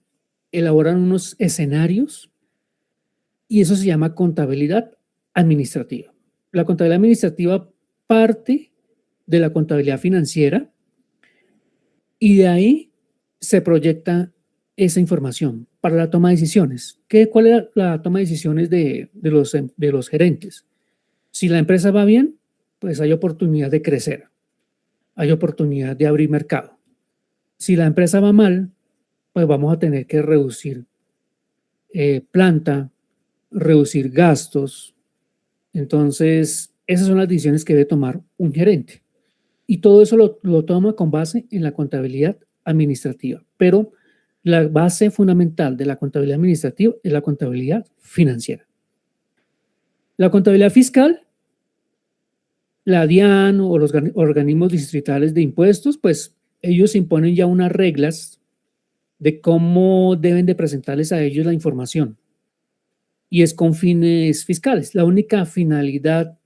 elaboran unos escenarios y eso se llama contabilidad administrativa. La contabilidad administrativa parte de la contabilidad financiera y de ahí se proyecta esa información para la toma de decisiones. ¿Cuál es la toma de decisiones de los gerentes? Si la empresa va bien, pues hay oportunidad de crecer, hay oportunidad de abrir mercado. Si la empresa va mal, pues vamos a tener que reducir planta, reducir gastos. Entonces, esas son las decisiones que debe tomar un gerente. Y todo eso lo toma con base en la contabilidad administrativa. Pero la base fundamental de la contabilidad administrativa es la contabilidad financiera. La contabilidad fiscal, la DIAN o los organismos distritales de impuestos, pues ellos imponen ya unas reglas de cómo deben de presentarles a ellos la información. Y es con fines fiscales. La única finalidad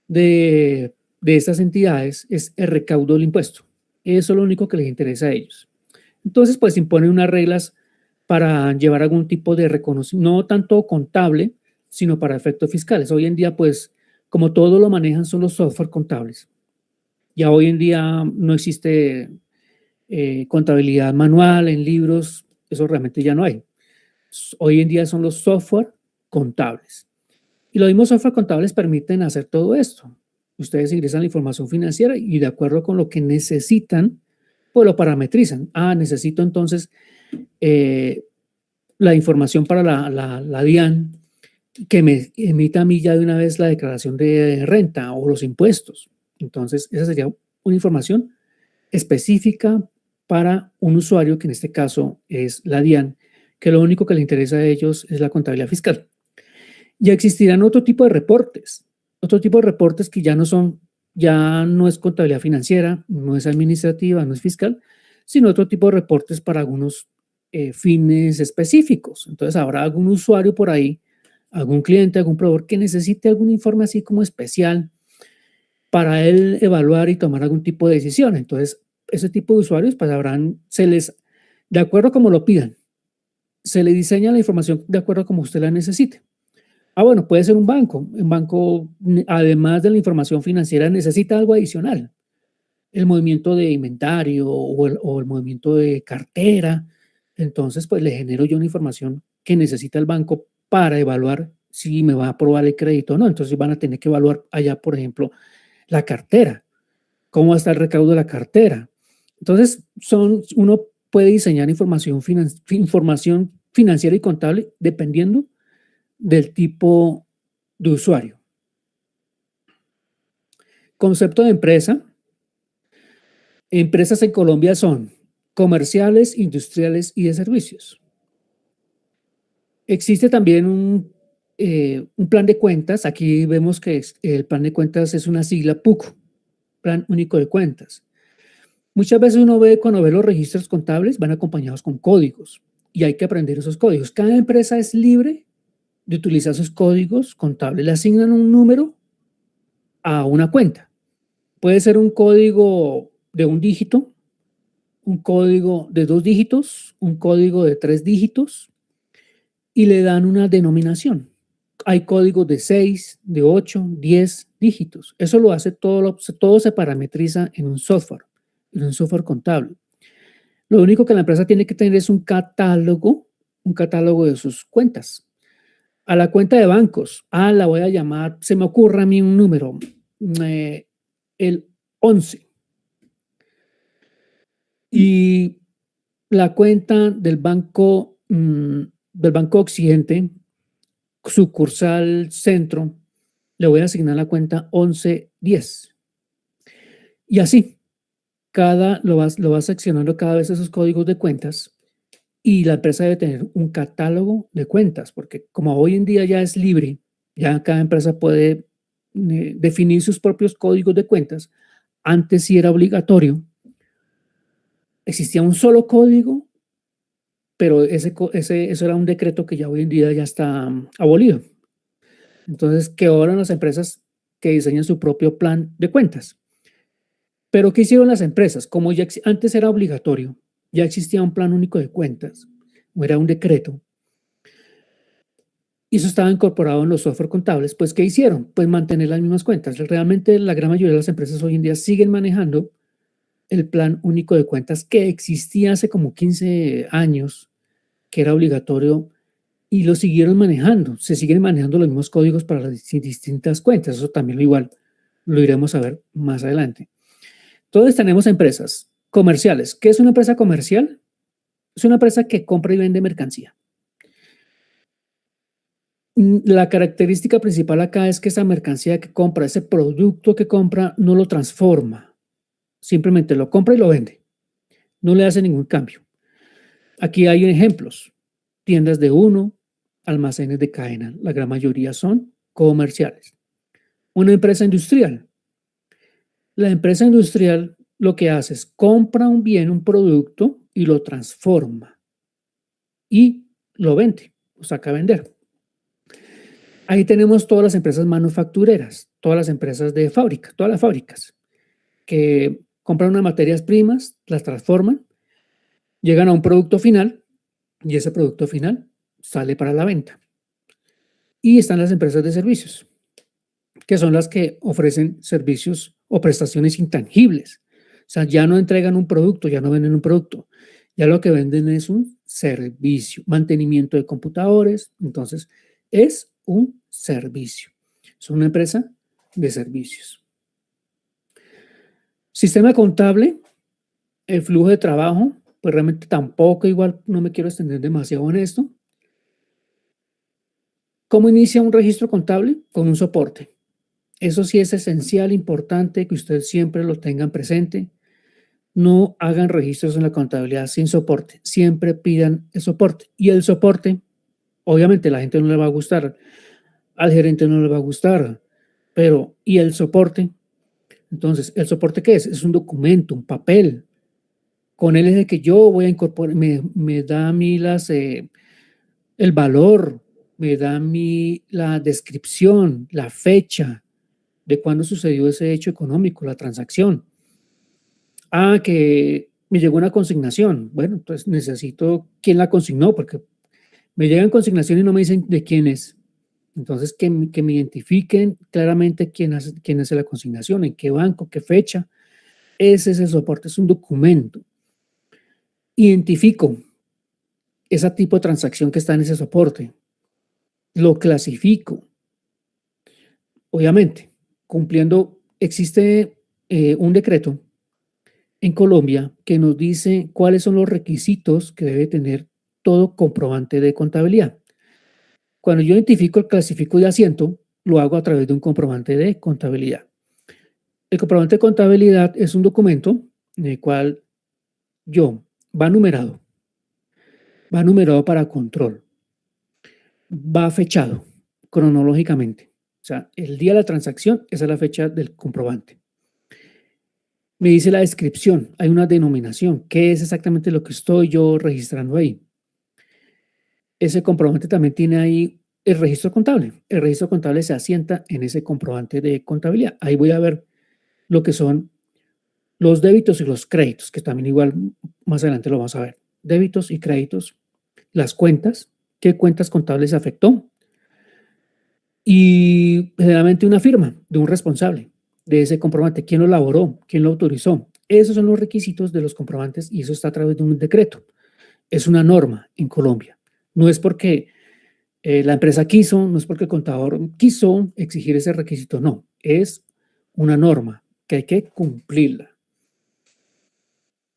de estas entidades es el recaudo del impuesto. Eso es lo único que les interesa a ellos. Entonces, pues imponen unas reglas para llevar algún tipo de reconocimiento, no tanto contable, sino para efectos fiscales. Hoy en día, pues, como todo lo manejan son los software contables. Ya hoy en día no existe contabilidad manual en libros, eso realmente ya no hay. Hoy en día son los software contables. Y los mismos software contables permiten hacer todo esto. Ustedes ingresan la información financiera y de acuerdo con lo que necesitan, pues lo parametrizan. Ah, necesito entonces eh, la información para la DIAN que me emita a mí ya de una vez la declaración de renta o los impuestos. Entonces, esa sería una información específica para un usuario, que en este caso es la DIAN, que lo único que le interesa a ellos es la contabilidad fiscal. Ya existirán otro tipo de reportes que ya no es contabilidad financiera, no es administrativa, no es fiscal, sino otro tipo de reportes para algunos fines específicos. Entonces habrá algún usuario por ahí, algún cliente, algún proveedor que necesite algún informe así como especial para él evaluar y tomar algún tipo de decisión. Entonces, ese tipo de usuarios, pues de acuerdo a como lo pidan, se le diseña la información de acuerdo a como usted la necesite. Ah, bueno, puede ser un banco. Un banco, además de la información financiera, necesita algo adicional. El movimiento de inventario o el movimiento de cartera. Entonces, pues le genero yo una información que necesita el banco para evaluar si me va a aprobar el crédito o no. Entonces van a tener que evaluar allá, por ejemplo, la cartera. ¿Cómo está el recaudo de la cartera? Entonces, uno puede diseñar información financiera y contable dependiendo del tipo de usuario. Concepto de empresa. Empresas en Colombia son comerciales, industriales y de servicios. Existe también un plan de cuentas. Aquí vemos que el plan de cuentas es una sigla PUC, Plan Único de Cuentas. Muchas veces cuando ve los registros contables, van acompañados con códigos y hay que aprender esos códigos. Cada empresa es libre de utilizar esos códigos contables. Le asignan un número a una cuenta. Puede ser un código de un dígito, un código de 2 dígitos, un código de 3 dígitos y le dan una denominación. Hay códigos de 6, de 8, 10 dígitos. Eso lo hace todo se parametriza en un software contable. Lo único que la empresa tiene que tener es un catálogo de sus cuentas. A la cuenta de bancos, la voy a llamar, se me ocurre a mí un número, el 11. Y la cuenta del Banco Occidente, sucursal Centro, le voy a asignar la cuenta 1110. Y así, lo vas seccionando cada vez esos códigos de cuentas y la empresa debe tener un catálogo de cuentas, porque como hoy en día ya es libre, ya cada empresa puede definir sus propios códigos de cuentas. Antes sí era obligatorio, existía un solo código, pero eso era un decreto que ya hoy en día ya está abolido. Entonces, que ahora las empresas que diseñan su propio plan de cuentas. Pero ¿qué hicieron las empresas? Como ya antes era obligatorio, ya existía un plan único de cuentas, o era un decreto, y eso estaba incorporado en los software contables, pues ¿qué hicieron? Pues mantener las mismas cuentas. Realmente la gran mayoría de las empresas hoy en día siguen manejando el plan único de cuentas que existía hace como 15 años, que era obligatorio, y lo siguieron manejando. Se siguen manejando los mismos códigos para las distintas cuentas. Eso también lo iremos a ver más adelante. Entonces tenemos empresas comerciales. ¿Qué es una empresa comercial? Es una empresa que compra y vende mercancía. La característica principal acá es que esa mercancía que compra, ese producto que compra, no lo transforma. Simplemente lo compra y lo vende. No le hace ningún cambio. Aquí hay ejemplos. Tiendas de uno, almacenes de cadena. La gran mayoría son comerciales. Una empresa industrial. La empresa industrial lo que hace es compra un bien, un producto y lo transforma y lo vende, lo saca a vender. Ahí tenemos todas las empresas manufactureras, todas las empresas de fábrica, todas las fábricas que compran unas materias primas, las transforman, llegan a un producto final y ese producto final sale para la venta. Y están las empresas de servicios, que son las que ofrecen servicios o prestaciones intangibles. O sea, ya no entregan un producto, ya no venden un producto, ya lo que venden es un servicio, mantenimiento de computadores. Entonces, es un servicio. Es una empresa de servicios. Sistema contable, el flujo de trabajo, pues realmente tampoco, igual no me quiero extender demasiado en esto. ¿Cómo inicia un registro contable? Con un soporte. Eso sí es esencial, importante que ustedes siempre lo tengan presente. No hagan registros en la contabilidad sin soporte. Siempre pidan el soporte. Y el soporte, obviamente, a la gente no le va a gustar, al gerente no le va a gustar, pero ¿y el soporte? Entonces, ¿el soporte qué es? Es un documento, un papel. Con él es de que yo voy a incorporar, me da a mí el valor, me da a mí la descripción, la fecha de cuándo sucedió ese hecho económico, la transacción. Ah, que me llegó una consignación. Bueno, entonces necesito quién la consignó, porque me llegan consignaciones y no me dicen de quién es. Entonces, que me identifiquen claramente quién hace la consignación, en qué banco, qué fecha. Ese es el soporte, es un documento. Identifico ese tipo de transacción que está en ese soporte. Lo clasifico. Obviamente, cumpliendo, existe un decreto en Colombia que nos dice cuáles son los requisitos que debe tener todo comprobante de contabilidad. Cuando yo identifico, clasifico y asiento, lo hago a través de un comprobante de contabilidad. El comprobante de contabilidad es un documento en el cual yo va numerado para control, va fechado cronológicamente. O sea, el día de la transacción, esa es la fecha del comprobante. Me dice la descripción, hay una denominación, qué es exactamente lo que estoy yo registrando ahí. Ese comprobante también tiene ahí el registro contable. El registro contable se asienta en ese comprobante de contabilidad. Ahí voy a ver lo que son los débitos y los créditos, que también igual más adelante lo vamos a ver. Débitos y créditos, las cuentas, qué cuentas contables afectó y generalmente una firma de un responsable de ese comprobante, quién lo elaboró, quién lo autorizó. Esos son los requisitos de los comprobantes y eso está a través de un decreto. Es una norma en Colombia. No es porque la empresa quiso, no es porque el contador quiso exigir ese requisito, no, es una norma que hay que cumplirla.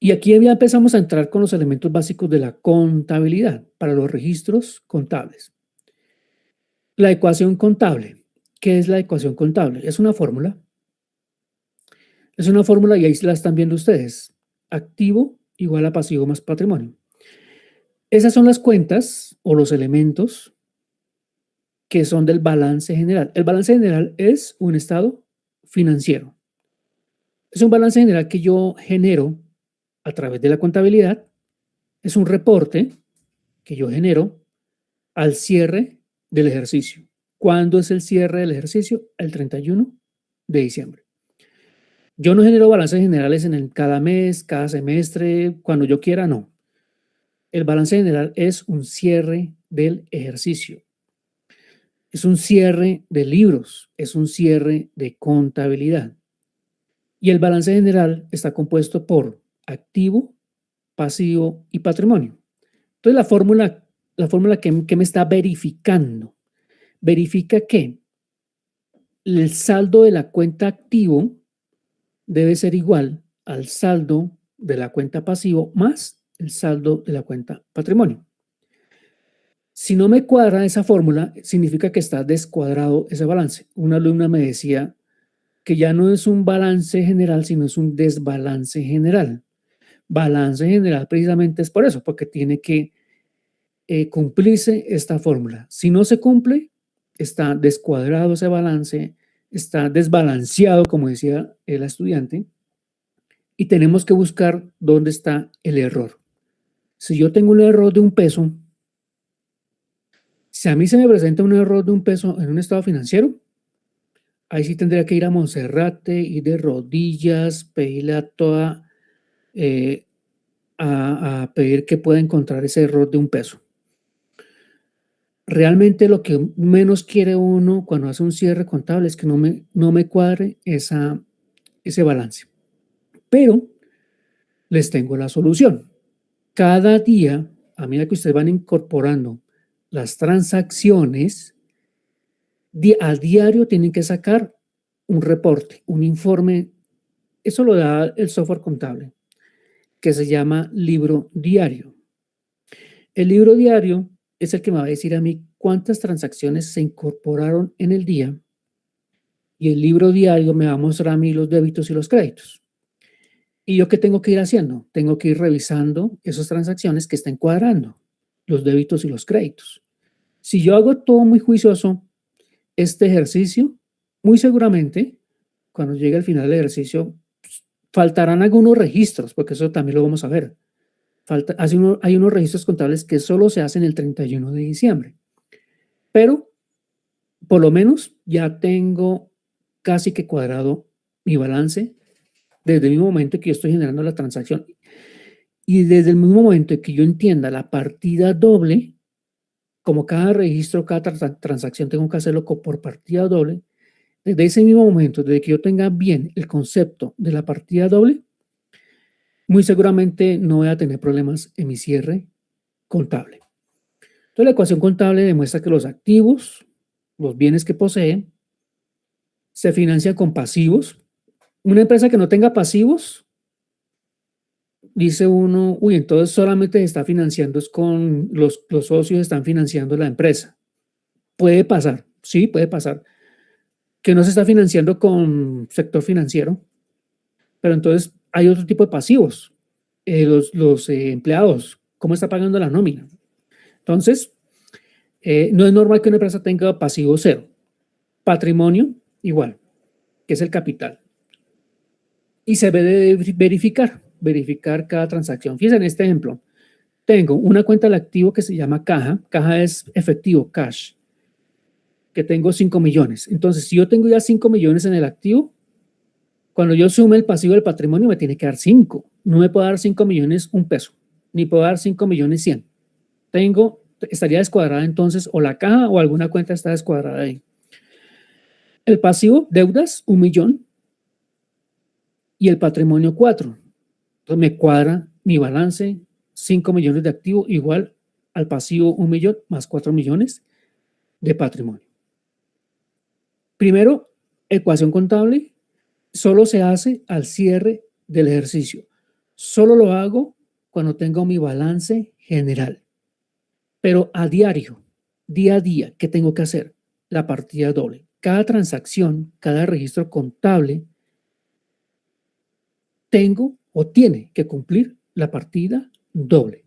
Y aquí ya empezamos a entrar con los elementos básicos de la contabilidad para los registros contables. La ecuación contable. ¿Qué es la ecuación contable? Es una fórmula. Es una fórmula y ahí la están viendo ustedes. Activo igual a pasivo más patrimonio. Esas son las cuentas o los elementos que son del balance general. El balance general es un estado financiero. Es un balance general que yo genero a través de la contabilidad. Es un reporte que yo genero al cierre del ejercicio. ¿Cuándo es el cierre del ejercicio? El 31 de diciembre. Yo no genero balances generales cada mes, cada semestre, cuando yo quiera, no. El balance general es un cierre del ejercicio. Es un cierre de libros, es un cierre de contabilidad. Y el balance general está compuesto por activo, pasivo y patrimonio. Entonces la fórmula que me está verificando, verifica que el saldo de la cuenta activo debe ser igual al saldo de la cuenta pasivo más el saldo de la cuenta patrimonio. Si no me cuadra esa fórmula, significa que está descuadrado ese balance. Una alumna me decía que ya no es un balance general, sino es un desbalance general. Balance general precisamente es por eso, porque tiene que cumplirse esta fórmula. Si no se cumple, está descuadrado ese balance, está desbalanceado, como decía el estudiante, y tenemos que buscar dónde está el error. Si yo tengo un error de un peso, si a mí se me presenta un error de un peso en un estado financiero, ahí sí tendría que ir a Monserrate, ir de rodillas, pedirle a toda, a pedir que pueda encontrar ese error de un peso. Realmente lo que menos quiere uno cuando hace un cierre contable es que no me cuadre ese balance. Pero les tengo la solución. Cada día, a medida que ustedes van incorporando las transacciones, A diario tienen que sacar un reporte, un informe. Eso lo da el software contable, que se llama libro diario. El libro diario es el que me va a decir a mí cuántas transacciones se incorporaron en el día, y el libro diario me va a mostrar a mí los débitos y los créditos. ¿Y yo qué tengo que ir haciendo? Tengo que ir revisando esas transacciones que estén cuadrando, los débitos y los créditos. Si yo hago todo muy juicioso, este ejercicio, muy seguramente, cuando llegue al final del ejercicio, faltarán algunos registros, porque eso también lo vamos a ver. Hay unos registros contables que solo se hacen el 31 de diciembre, pero por lo menos ya tengo casi que cuadrado mi balance desde el mismo momento que yo estoy generando la transacción. Y desde el mismo momento que yo entienda la partida doble, como cada registro, cada transacción tengo que hacerlo por partida doble, desde ese mismo momento, desde que yo tenga bien el concepto de la partida doble, muy seguramente no voy a tener problemas en mi cierre contable. Entonces, la ecuación contable demuestra que los activos, los bienes que posee, se financian con pasivos. Una empresa que no tenga pasivos, dice uno, uy, entonces solamente se está financiando es con los socios están financiando la empresa. Puede pasar, sí, puede pasar. Que no se está financiando con sector financiero, pero entonces hay otro tipo de pasivos. Los empleados, ¿cómo está pagando la nómina? Entonces, no es normal que una empresa tenga pasivo cero. Patrimonio, igual, que es el capital. Y se debe verificar cada transacción. Fíjense en este ejemplo. Tengo una cuenta del activo que se llama caja. Caja es efectivo, cash, que tengo 5 millones. Entonces, si yo tengo ya 5 millones en el activo, cuando yo sume el pasivo del patrimonio me tiene que dar 5. No me puedo dar 5 millones un peso, ni puedo dar 5 millones 100. Estaría descuadrada entonces o la caja o alguna cuenta está descuadrada ahí. El pasivo, deudas, 1 millón y el patrimonio 4. Entonces me cuadra mi balance, 5 millones de activo igual al pasivo 1 millón más 4 millones de patrimonio. Primero, ecuación contable solo se hace al cierre del ejercicio. Solo lo hago cuando tengo mi balance general. Pero a diario, día a día, ¿qué tengo que hacer? La partida doble. Cada transacción, cada registro contable, tengo o tiene que cumplir la partida doble.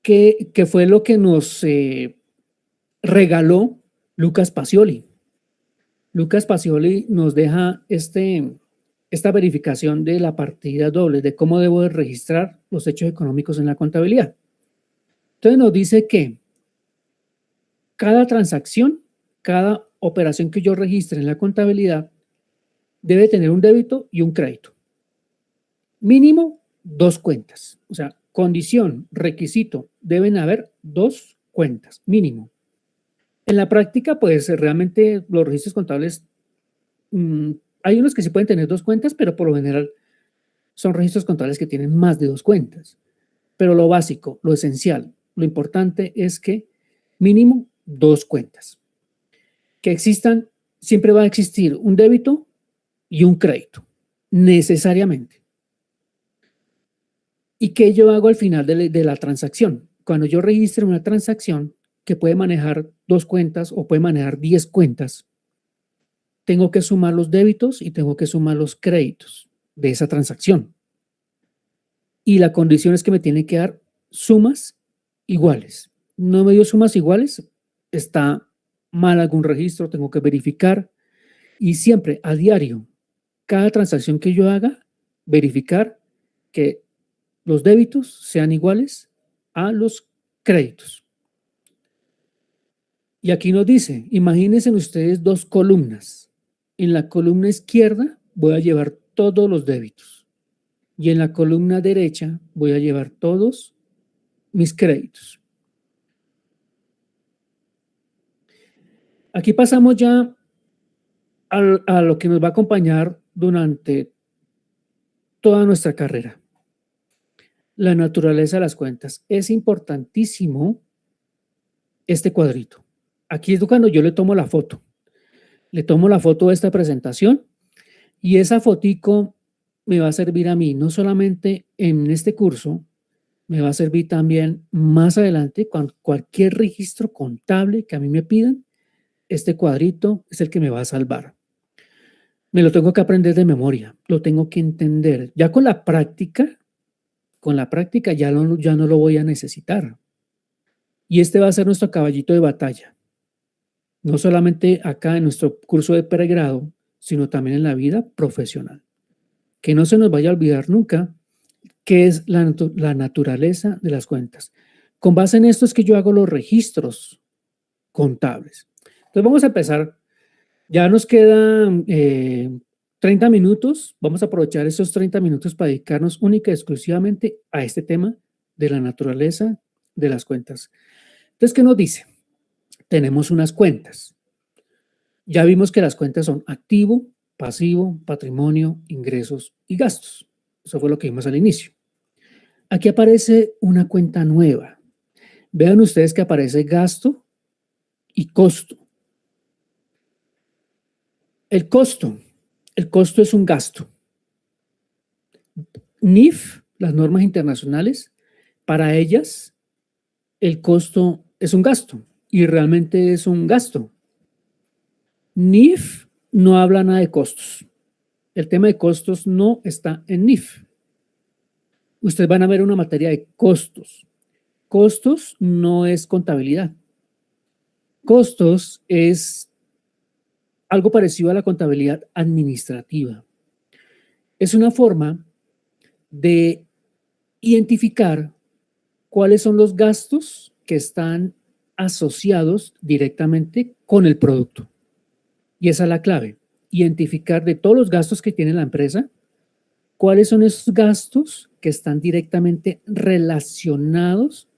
¿Qué fue lo que nos regaló Lucas Pacioli? Lucas Pacioli nos deja esta verificación de la partida doble, de cómo debo de registrar los hechos económicos en la contabilidad. Entonces nos dice que cada transacción, cada operación que yo registre en la contabilidad debe tener un débito y un crédito. Mínimo 2 cuentas. O sea, condición, requisito, deben haber 2 cuentas, mínimo. En la práctica, pues realmente los registros contables, hay unos que sí pueden tener 2 cuentas, pero por lo general son registros contables que tienen más de 2 cuentas. Pero lo básico, lo esencial, lo importante es que mínimo 2 cuentas. Que existan, siempre va a existir un débito y un crédito, necesariamente. ¿Y qué yo hago al final de la transacción? Cuando yo registre una transacción que puede manejar 2 cuentas o puede manejar 10 cuentas, tengo que sumar los débitos y tengo que sumar los créditos de esa transacción. Y la condición es que me tiene que dar sumas iguales. No me dio sumas iguales, está mal algún registro, tengo que verificar. Y siempre a diario, cada transacción que yo haga, verificar que los débitos sean iguales a los créditos. Y aquí nos dice, imagínense ustedes 2 columnas. En la columna izquierda voy a llevar todos los débitos y en la columna derecha voy a llevar todos mis créditos. Aquí pasamos ya a lo que nos va a acompañar durante toda nuestra carrera. La naturaleza de las cuentas. Es importantísimo este cuadrito. Aquí es cuando yo le tomo la foto. Le tomo la foto de esta presentación y esa fotico me va a servir a mí, no solamente en este curso, me va a servir también más adelante con cualquier registro contable que a mí me pidan. Este cuadrito es el que me va a salvar. Me lo tengo que aprender de memoria, lo tengo que entender. Ya con la práctica ya no lo voy a necesitar. Y este va a ser nuestro caballito de batalla, no solamente acá en nuestro curso de pregrado, sino también en la vida profesional. Que no se nos vaya a olvidar nunca qué es la naturaleza de las cuentas. Con base en esto es que yo hago los registros contables. Entonces vamos a empezar. Ya nos quedan 30 minutos. Vamos a aprovechar esos 30 minutos para dedicarnos única y exclusivamente a este tema de la naturaleza de las cuentas. Entonces, ¿qué nos dice? Tenemos unas cuentas. Ya vimos que las cuentas son activo, pasivo, patrimonio, ingresos y gastos. Eso fue lo que vimos al inicio. Aquí aparece una cuenta nueva. Vean ustedes que aparece gasto y costo. El costo. El costo es un gasto. NIF, las normas internacionales, para ellas el costo es un gasto y realmente es un gasto. NIF no habla nada de costos. El tema de costos no está en NIF. Ustedes van a ver una materia de costos. Costos no es contabilidad. Costos es algo parecido a la contabilidad administrativa. Es una forma de identificar cuáles son los gastos que están asociados directamente con el producto. Y esa es la clave, identificar de todos los gastos que tiene la empresa, cuáles son esos gastos que están directamente relacionados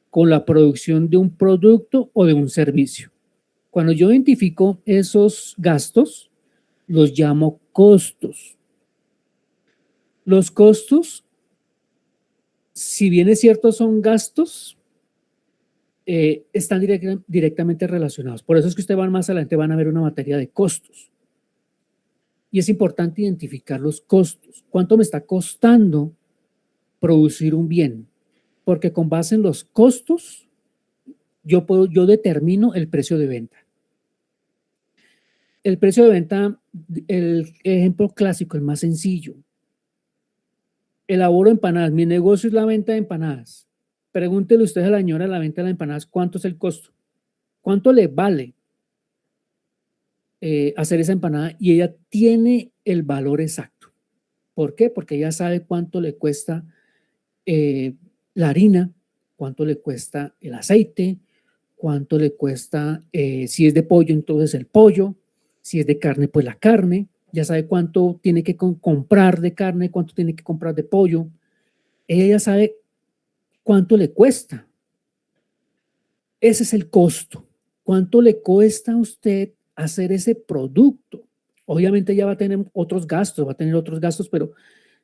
con la producción de un producto o de un servicio. Cuando yo identifico esos gastos, los llamo costos. Los costos, si bien es cierto, son gastos, están directamente relacionados. Por eso es que ustedes más adelante van a ver una materia de costos. Y es importante identificar los costos. ¿Cuánto me está costando producir un bien? Porque con base en los costos, yo determino el precio de venta. El precio de venta, el ejemplo clásico, el más sencillo. Elaboro empanadas. Mi negocio es la venta de empanadas. Pregúntele usted a la señora de la venta de las empanadas cuánto es el costo. ¿Cuánto le vale hacer esa empanada? Y ella tiene el valor exacto. ¿Por qué? Porque ella sabe cuánto le cuesta la harina, cuánto le cuesta el aceite, cuánto le cuesta, si es de pollo, entonces el pollo, si es de carne, pues la carne, ya sabe cuánto tiene que comprar de carne, cuánto tiene que comprar de pollo. Ella ya sabe cuánto le cuesta. Ese es el costo. ¿Cuánto le cuesta a usted hacer ese producto? Obviamente ya va a tener otros gastos, pero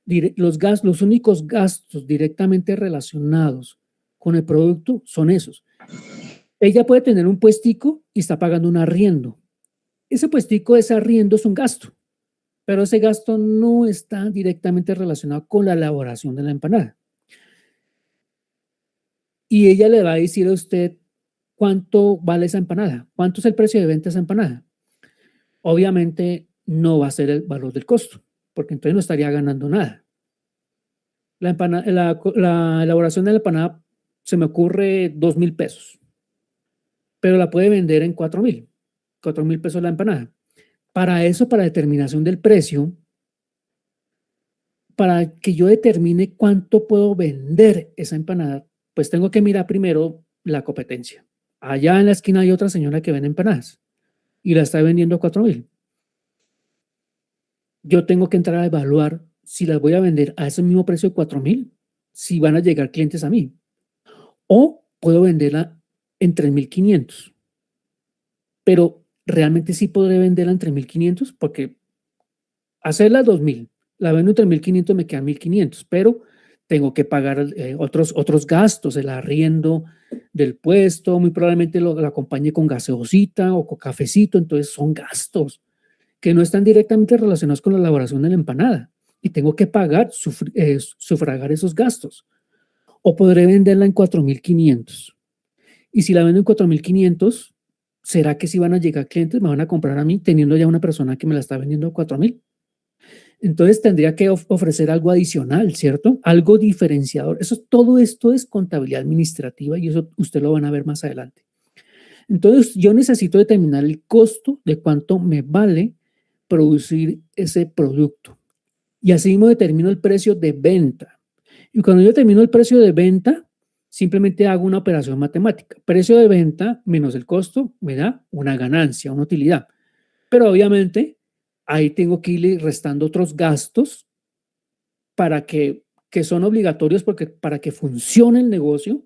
los únicos gastos directamente relacionados con el producto son esos. Ella puede tener un puestico y está pagando un arriendo. Ese puestico, ese arriendo es un gasto, pero ese gasto no está directamente relacionado con la elaboración de la empanada. Y ella le va a decir a usted cuánto vale esa empanada, cuánto es el precio de venta de esa empanada. Obviamente no va a ser el valor del costo, porque entonces no estaría ganando nada. La elaboración de la empanada se me ocurre 2,000 pesos, pero la puede vender en 4,000 pesos la empanada. Para eso, para determinación del precio, para que yo determine cuánto puedo vender esa empanada, pues tengo que mirar primero la competencia. Allá en la esquina hay otra señora que vende empanadas y la está vendiendo a 4,000. Yo tengo que entrar a evaluar si las voy a vender a ese mismo precio de 4,000, si van a llegar clientes a mí. O puedo venderla en 3,500. Pero realmente sí podré venderla en 3,500 porque hacerla 2,000, la vendo en 3,500, me quedan 1,500, pero tengo que pagar otros gastos, el arriendo del puesto, muy probablemente lo acompañe con gaseosita o con cafecito, entonces son gastos que no están directamente relacionados con la elaboración de la empanada y tengo que pagar, sufragar esos gastos. O podré venderla en 4.500. Y si la vendo en 4.500, ¿será que si van a llegar clientes, me van a comprar a mí teniendo ya una persona que me la está vendiendo a 4.000? Entonces tendría que ofrecer algo adicional, ¿cierto? Algo diferenciador. Todo esto es contabilidad administrativa y eso usted lo van a ver más adelante. Entonces yo necesito determinar el costo de cuánto me vale producir ese producto. Y así mismo determino el precio de venta. Y cuando yo determino el precio de venta, simplemente hago una operación matemática. Precio de venta menos el costo me da una ganancia, una utilidad. Pero obviamente ahí tengo que ir restando otros gastos que son obligatorios porque, para que funcione el negocio.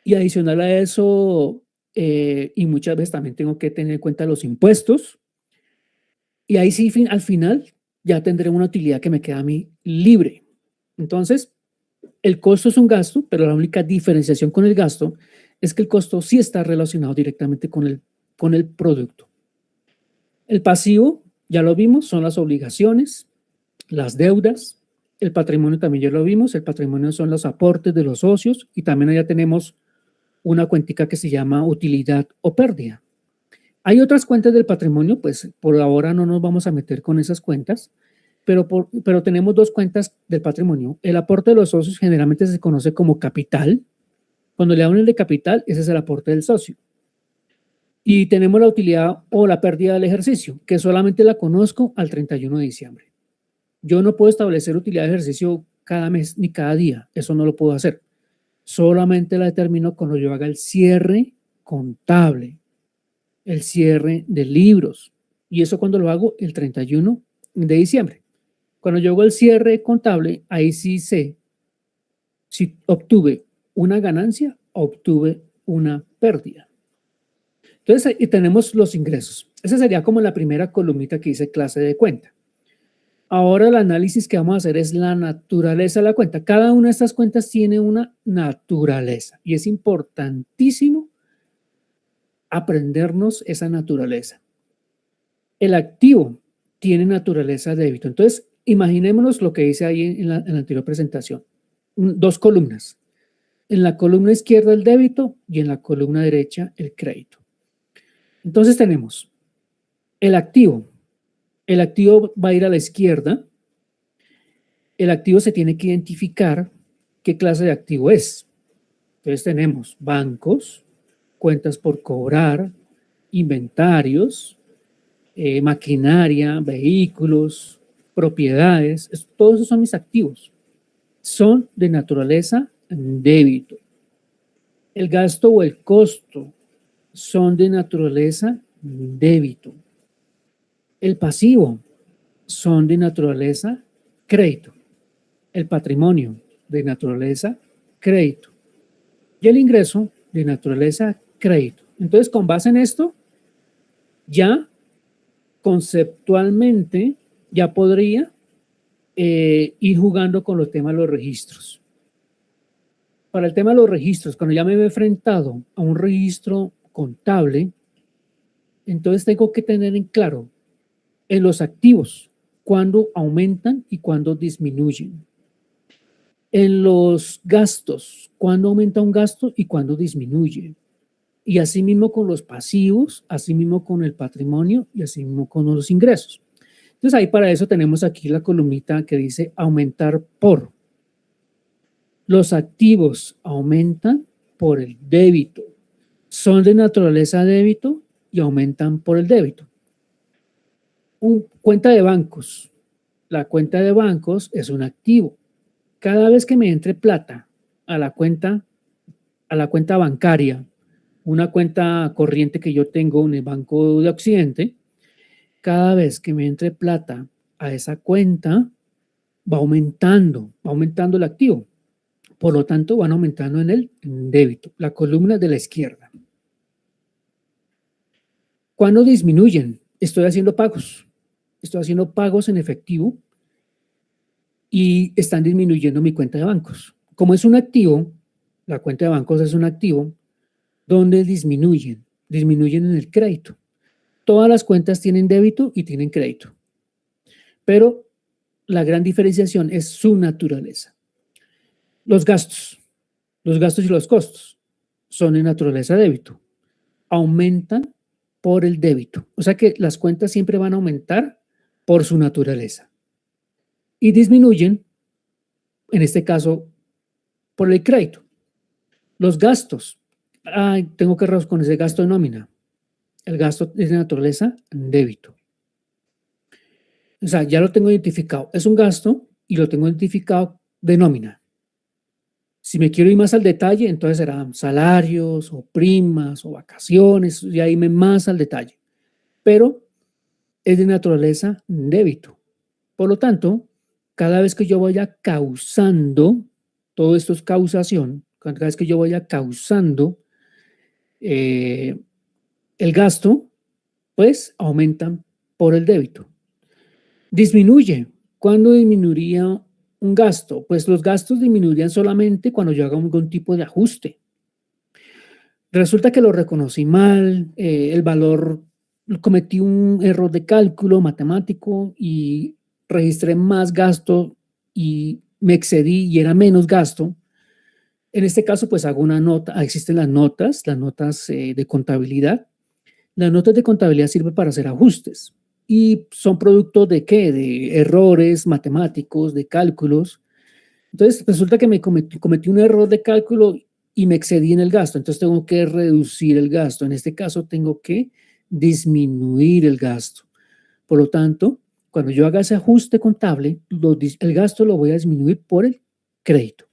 Y adicional a eso, y muchas veces también tengo que tener en cuenta los impuestos. Y ahí sí, al final, ya tendré una utilidad que me queda a mí libre. Entonces, el costo es un gasto, pero la única diferenciación con el gasto es que el costo sí está relacionado directamente con el producto. El pasivo, ya lo vimos, son las obligaciones, las deudas. El patrimonio también ya lo vimos. El patrimonio son los aportes de los socios y también allá tenemos una cuentica que se llama utilidad o pérdida. Hay otras cuentas del patrimonio, pues por ahora no nos vamos a meter con esas cuentas, pero tenemos dos cuentas del patrimonio. El aporte de los socios generalmente se conoce como capital. Cuando le dan el de capital, ese es el aporte del socio. Y tenemos la utilidad o la pérdida del ejercicio, que solamente la conozco al 31 de diciembre. Yo no puedo establecer utilidad de ejercicio cada mes ni cada día, eso no lo puedo hacer. Solamente la determino cuando yo haga el cierre contable, el cierre de libros. Y eso cuando lo hago el 31 de diciembre. Cuando yo hago el cierre contable, ahí sí sé si obtuve una ganancia o obtuve una pérdida. Entonces, ahí tenemos los ingresos. Esa sería como la primera columnita que dice clase de cuenta. Ahora el análisis que vamos a hacer es la naturaleza de la cuenta. Cada una de estas cuentas tiene una naturaleza y es importantísimo aprendernos esa naturaleza. El activo tiene naturaleza de débito. Entonces, imaginémonos lo que dice ahí en la anterior presentación. Dos columnas. En la columna izquierda el débito y en la columna derecha el crédito. Entonces tenemos el activo. El activo va a ir a la izquierda. El activo se tiene que identificar qué clase de activo es. Entonces tenemos bancos, cuentas por cobrar, inventarios, maquinaria, vehículos, propiedades. Todos esos son mis activos. Son de naturaleza débito. El gasto o el costo son de naturaleza débito. El pasivo son de naturaleza crédito. El patrimonio de naturaleza crédito. Y el ingreso de naturaleza crédito. Entonces, con base en esto, ya conceptualmente, ya podría ir jugando con los temas de los registros. Para el tema de los registros, cuando ya me he enfrentado a un registro contable, entonces tengo que tener en claro en los activos cuándo aumentan y cuándo disminuyen. En los gastos, cuándo aumenta un gasto y cuándo disminuye. Y asimismo con los pasivos, asimismo con el patrimonio y asimismo con los ingresos. Entonces ahí para eso tenemos aquí la columnita que dice aumentar por. Los activos aumentan por el débito. Son de naturaleza débito y aumentan por el débito. Cuenta de bancos. La cuenta de bancos es un activo. Cada vez que me entre plata a la cuenta bancaria, una cuenta corriente que yo tengo en el Banco de Occidente, cada vez que me entre plata a esa cuenta, va aumentando el activo. Por lo tanto, van aumentando en el débito, la columna de la izquierda. ¿Cuándo disminuyen? Estoy haciendo pagos en efectivo y están disminuyendo mi cuenta de bancos. Como es un activo, la cuenta de bancos es un activo donde disminuyen en el crédito. Todas las cuentas tienen débito y tienen crédito, pero la gran diferenciación es su naturaleza. Los gastos, los gastos y los costos son de naturaleza débito, aumentan por el débito. O sea que las cuentas siempre van a aumentar por su naturaleza y disminuyen, en este caso, por el crédito. Los gastos, tengo que con ese gasto de nómina. El gasto es de naturaleza débito. O sea, ya lo tengo identificado. Es un gasto y lo tengo identificado de nómina. Si me quiero ir más al detalle, entonces serán salarios o primas o vacaciones, ya irme más al detalle. Pero es de naturaleza débito. Por lo tanto, cada vez que yo vaya causando, todo esto es causación, cada vez que yo vaya causando el gasto, pues aumentan por el débito. Disminuye. ¿Cuándo disminuiría un gasto? Pues los gastos disminuirían solamente cuando yo haga algún tipo de ajuste. Resulta que lo reconocí mal, el valor, cometí un error de cálculo matemático y registré más gasto y me excedí y era menos gasto. En este caso, pues hago una nota, existen las notas de contabilidad. Las notas de contabilidad sirven para hacer ajustes y son producto de ¿qué? De errores matemáticos, de cálculos. Entonces, resulta que me cometí un error de cálculo y me excedí en el gasto. Entonces, tengo que reducir el gasto. En este caso, tengo que disminuir el gasto. Por lo tanto, cuando yo haga ese ajuste contable, el gasto lo voy a disminuir por el crédito.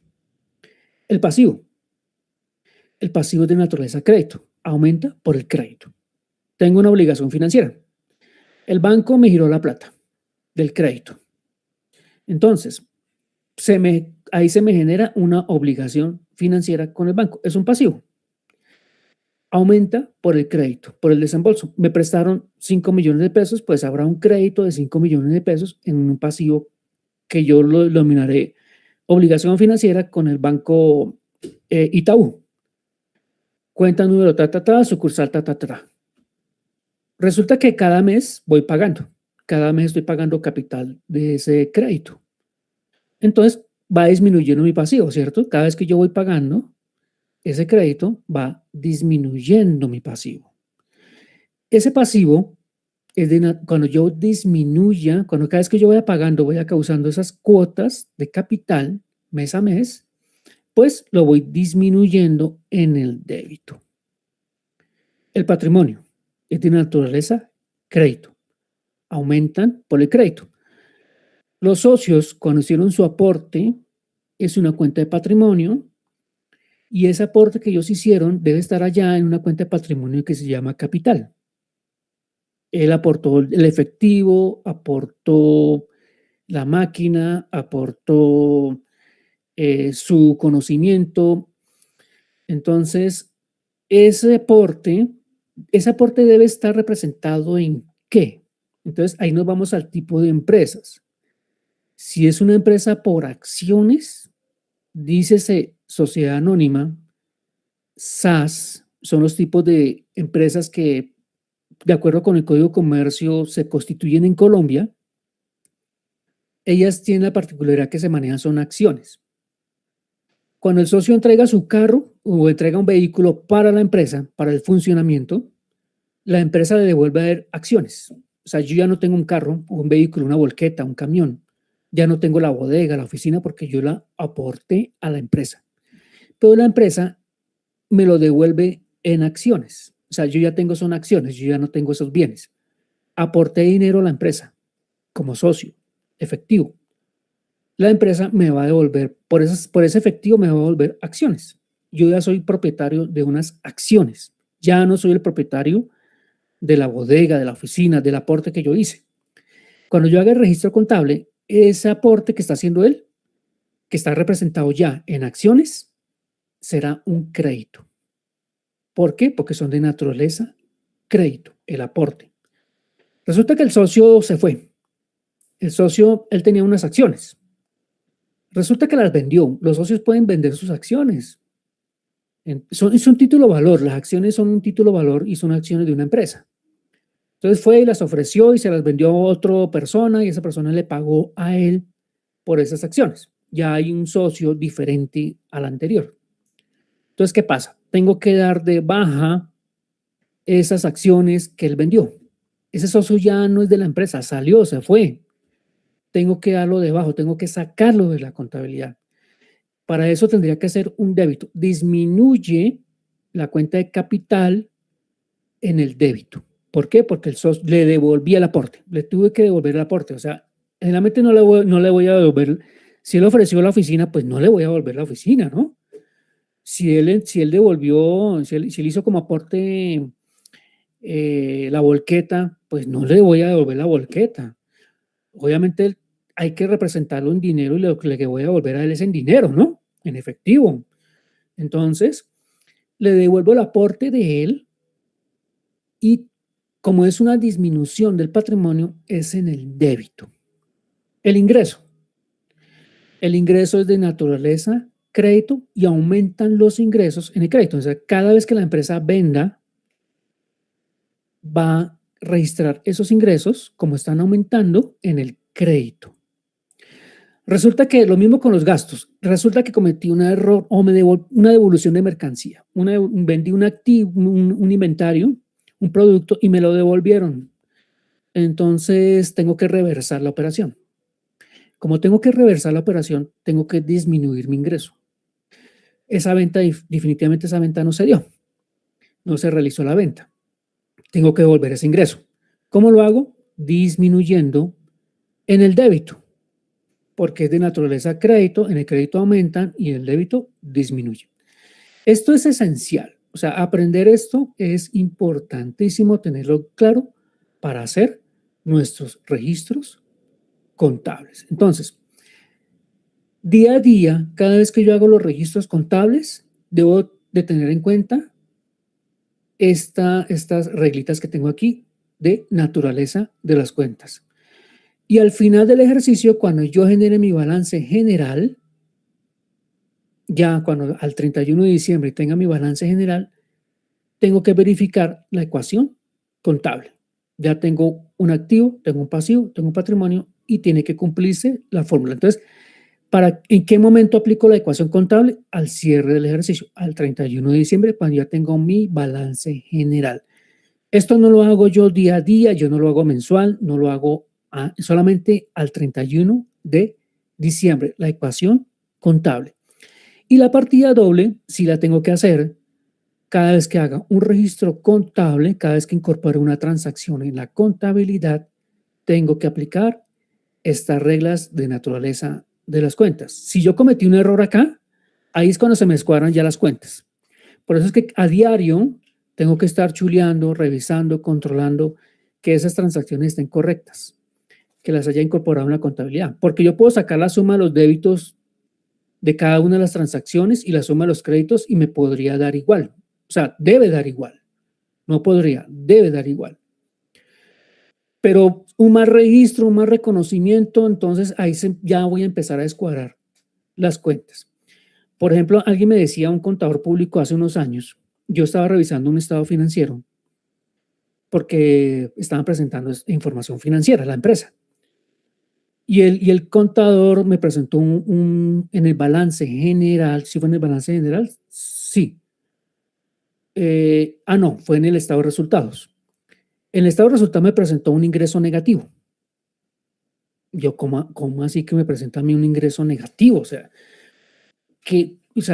El pasivo. El pasivo es de naturaleza crédito. Aumenta por el crédito. Tengo una obligación financiera. El banco me giró la plata del crédito. Entonces, ahí se me genera una obligación financiera con el banco. Es un pasivo. Aumenta por el crédito, por el desembolso. Me prestaron 5 millones de pesos, pues habrá un crédito de 5 millones de pesos en un pasivo que yo lo denominaré obligación financiera con el banco Itaú. Cuenta número sucursal Resulta que cada mes voy pagando. Cada mes estoy pagando capital de ese crédito. Entonces va disminuyendo mi pasivo, ¿cierto? Cada vez que yo voy pagando ese crédito, va disminuyendo mi pasivo. Ese pasivo es cuando yo disminuya, cuando cada vez que yo vaya pagando, vaya causando esas cuotas de capital mes a mes, pues lo voy disminuyendo en el débito. El patrimonio es de naturaleza crédito. Aumentan por el crédito. Los socios, cuando hicieron su aporte, es una cuenta de patrimonio y ese aporte que ellos hicieron debe estar allá en una cuenta de patrimonio que se llama capital. Él aportó el efectivo, aportó la máquina, aportó su conocimiento. Entonces, ese aporte debe estar representado en ¿qué? Entonces, ahí nos vamos al tipo de empresas. Si es una empresa por acciones, dícese sociedad anónima, SAS, son los tipos de empresas que, de acuerdo con el Código de Comercio, se constituyen en Colombia. Ellas tienen la particularidad que se manejan son acciones. Cuando el socio entrega su carro o entrega un vehículo para la empresa, para el funcionamiento, la empresa le devuelve a él acciones. O sea, yo ya no tengo un carro, un vehículo, una volqueta, un camión. Ya no tengo la bodega, la oficina, porque yo la aporté a la empresa. Pero la empresa me lo devuelve en acciones. O sea, yo ya tengo son acciones, yo ya no tengo esos bienes. Aporté dinero a la empresa como socio, efectivo. La empresa me va a devolver, por ese efectivo me va a devolver acciones. Yo ya soy propietario de unas acciones. Ya no soy el propietario de la bodega, de la oficina, del aporte que yo hice. Cuando yo haga el registro contable, ese aporte que está haciendo él, que está representado ya en acciones, será un crédito. ¿Por qué? Porque son de naturaleza crédito, el aporte. Resulta que el socio se fue. El socio, él tenía unas acciones. Resulta que las vendió. Los socios pueden vender sus acciones. Es un título valor. Las acciones son un título valor y son acciones de una empresa. Entonces fue y las ofreció y se las vendió a otra persona y esa persona le pagó a él por esas acciones. Ya hay un socio diferente al anterior. Entonces, ¿qué pasa? Tengo que dar de baja esas acciones que él vendió. Ese socio ya no es de la empresa, salió, se fue. Tengo que darlo de bajo, tengo que sacarlo de la contabilidad. Para eso tendría que hacer un débito. Disminuye la cuenta de capital en el débito. ¿Por qué? Porque el socio le devolví el aporte, le tuve que devolver el aporte. O sea, generalmente no le voy a devolver. Si él ofreció la oficina, pues no le voy a devolver la oficina, ¿no? Si él devolvió, si él hizo como aporte la volqueta, pues no le voy a devolver la volqueta. Obviamente hay que representarlo en dinero y lo que voy a devolver a él es en dinero, ¿no? En efectivo. Entonces, le devuelvo el aporte de él y como es una disminución del patrimonio, es en el débito. El ingreso. El ingreso es de naturaleza crédito y aumentan los ingresos en el crédito. O sea, cada vez que la empresa venda, va a registrar esos ingresos como están aumentando en el crédito. Resulta que lo mismo con los gastos. Resulta que cometí un error o una devolución de mercancía. Vendí un activo, un inventario, un producto y me lo devolvieron. Entonces tengo que reversar la operación. Como tengo que reversar la operación, tengo que disminuir mi ingreso. Esa venta, definitivamente esa venta no se dio. No se realizó la venta. Tengo que devolver ese ingreso. ¿Cómo lo hago? Disminuyendo en el débito, porque es de naturaleza crédito, en el crédito aumentan y en el débito disminuye. Esto es esencial, o sea, aprender esto es importantísimo tenerlo claro para hacer nuestros registros contables. Entonces, día a día, cada vez que yo hago los registros contables, debo de tener en cuenta estas reglitas que tengo aquí de naturaleza de las cuentas. Y al final del ejercicio, cuando yo genere mi balance general, ya cuando al 31 de diciembre tenga mi balance general, tengo que verificar la ecuación contable. Ya tengo un activo, tengo un pasivo, tengo un patrimonio y tiene que cumplirse la fórmula. Entonces, ¿en qué momento aplico la ecuación contable? Al cierre del ejercicio, al 31 de diciembre, cuando ya tengo mi balance general. Esto no lo hago yo día a día, yo no lo hago mensual, no lo hago solamente al 31 de diciembre, la ecuación contable. Y la partida doble, sí la tengo que hacer cada vez que haga un registro contable, cada vez que incorpore una transacción en la contabilidad, tengo que aplicar estas reglas de naturaleza de las cuentas. Si yo cometí un error acá, ahí es cuando se me escuadran ya las cuentas. Por eso es que a diario tengo que estar chuleando, revisando, controlando que esas transacciones estén correctas, que las haya incorporado en la contabilidad. Porque yo puedo sacar la suma de los débitos de cada una de las transacciones y la suma de los créditos y me podría dar igual. O sea, debe dar igual. No podría, debe dar igual. Pero un más registro, un más reconocimiento, entonces ahí ya voy a empezar a descuadrar las cuentas. Por ejemplo, alguien me decía, un contador público hace unos años, yo estaba revisando un estado financiero porque estaban presentando información financiera a la empresa. Y el contador me presentó en el balance general. ¿Sí fue en el balance general? Sí. No, fue en el estado de resultados. En el estado de resultados me presentó un ingreso negativo. Yo, ¿cómo así que me presenta a mí un ingreso negativo? O sea,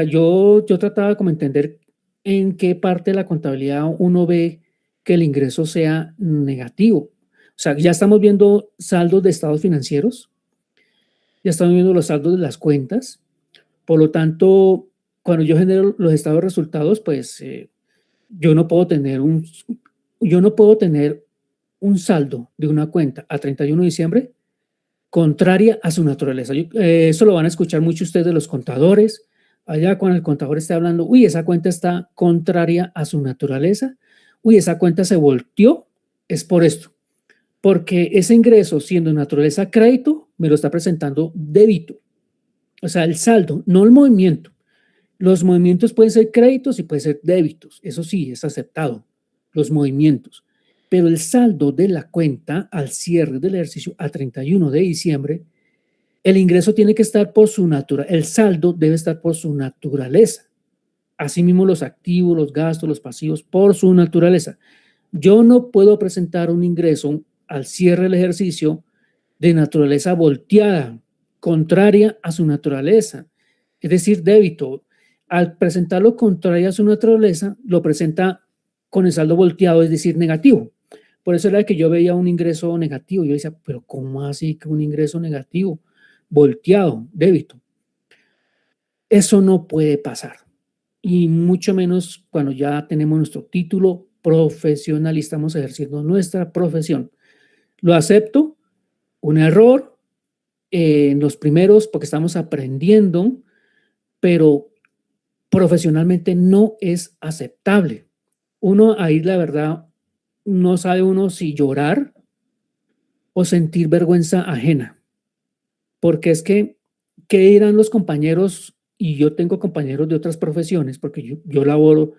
yo trataba de como entender en qué parte de la contabilidad uno ve que el ingreso sea negativo. O sea, ya estamos viendo saldos de estados financieros, ya estamos viendo los saldos de las cuentas. Por lo tanto, cuando yo genero los estados de resultados, pues yo no puedo tener un saldo de una cuenta a 31 de diciembre contraria a su naturaleza. Eso lo van a escuchar mucho ustedes de los contadores. Allá cuando el contador esté hablando, uy, esa cuenta está contraria a su naturaleza, uy, esa cuenta se volteó, es por esto. Porque ese ingreso, siendo naturaleza crédito, me lo está presentando débito. O sea, el saldo, no el movimiento. Los movimientos pueden ser créditos y pueden ser débitos. Eso sí, es aceptado, los movimientos. Pero el saldo de la cuenta al cierre del ejercicio a 31 de diciembre, el ingreso tiene que estar por su naturaleza, el saldo debe estar por su naturaleza. Asimismo, los activos, los gastos, los pasivos, por su naturaleza. Yo no puedo presentar un ingreso al cierre del ejercicio de naturaleza volteada, contraria a su naturaleza. Es decir, débito. Al presentarlo contrario a su naturaleza, lo presenta con el saldo volteado, es decir, negativo. Por eso era que yo veía un ingreso negativo. Yo decía, pero ¿cómo así que un ingreso negativo? Volteado, débito. Eso no puede pasar. Y mucho menos cuando ya tenemos nuestro título profesional y estamos ejerciendo nuestra profesión. Lo acepto, un error en los primeros porque estamos aprendiendo, pero profesionalmente no es aceptable. Uno ahí, la verdad, no sabe uno si llorar o sentir vergüenza ajena, porque es que, ¿qué dirán los compañeros? Y yo tengo compañeros de otras profesiones, porque yo laboro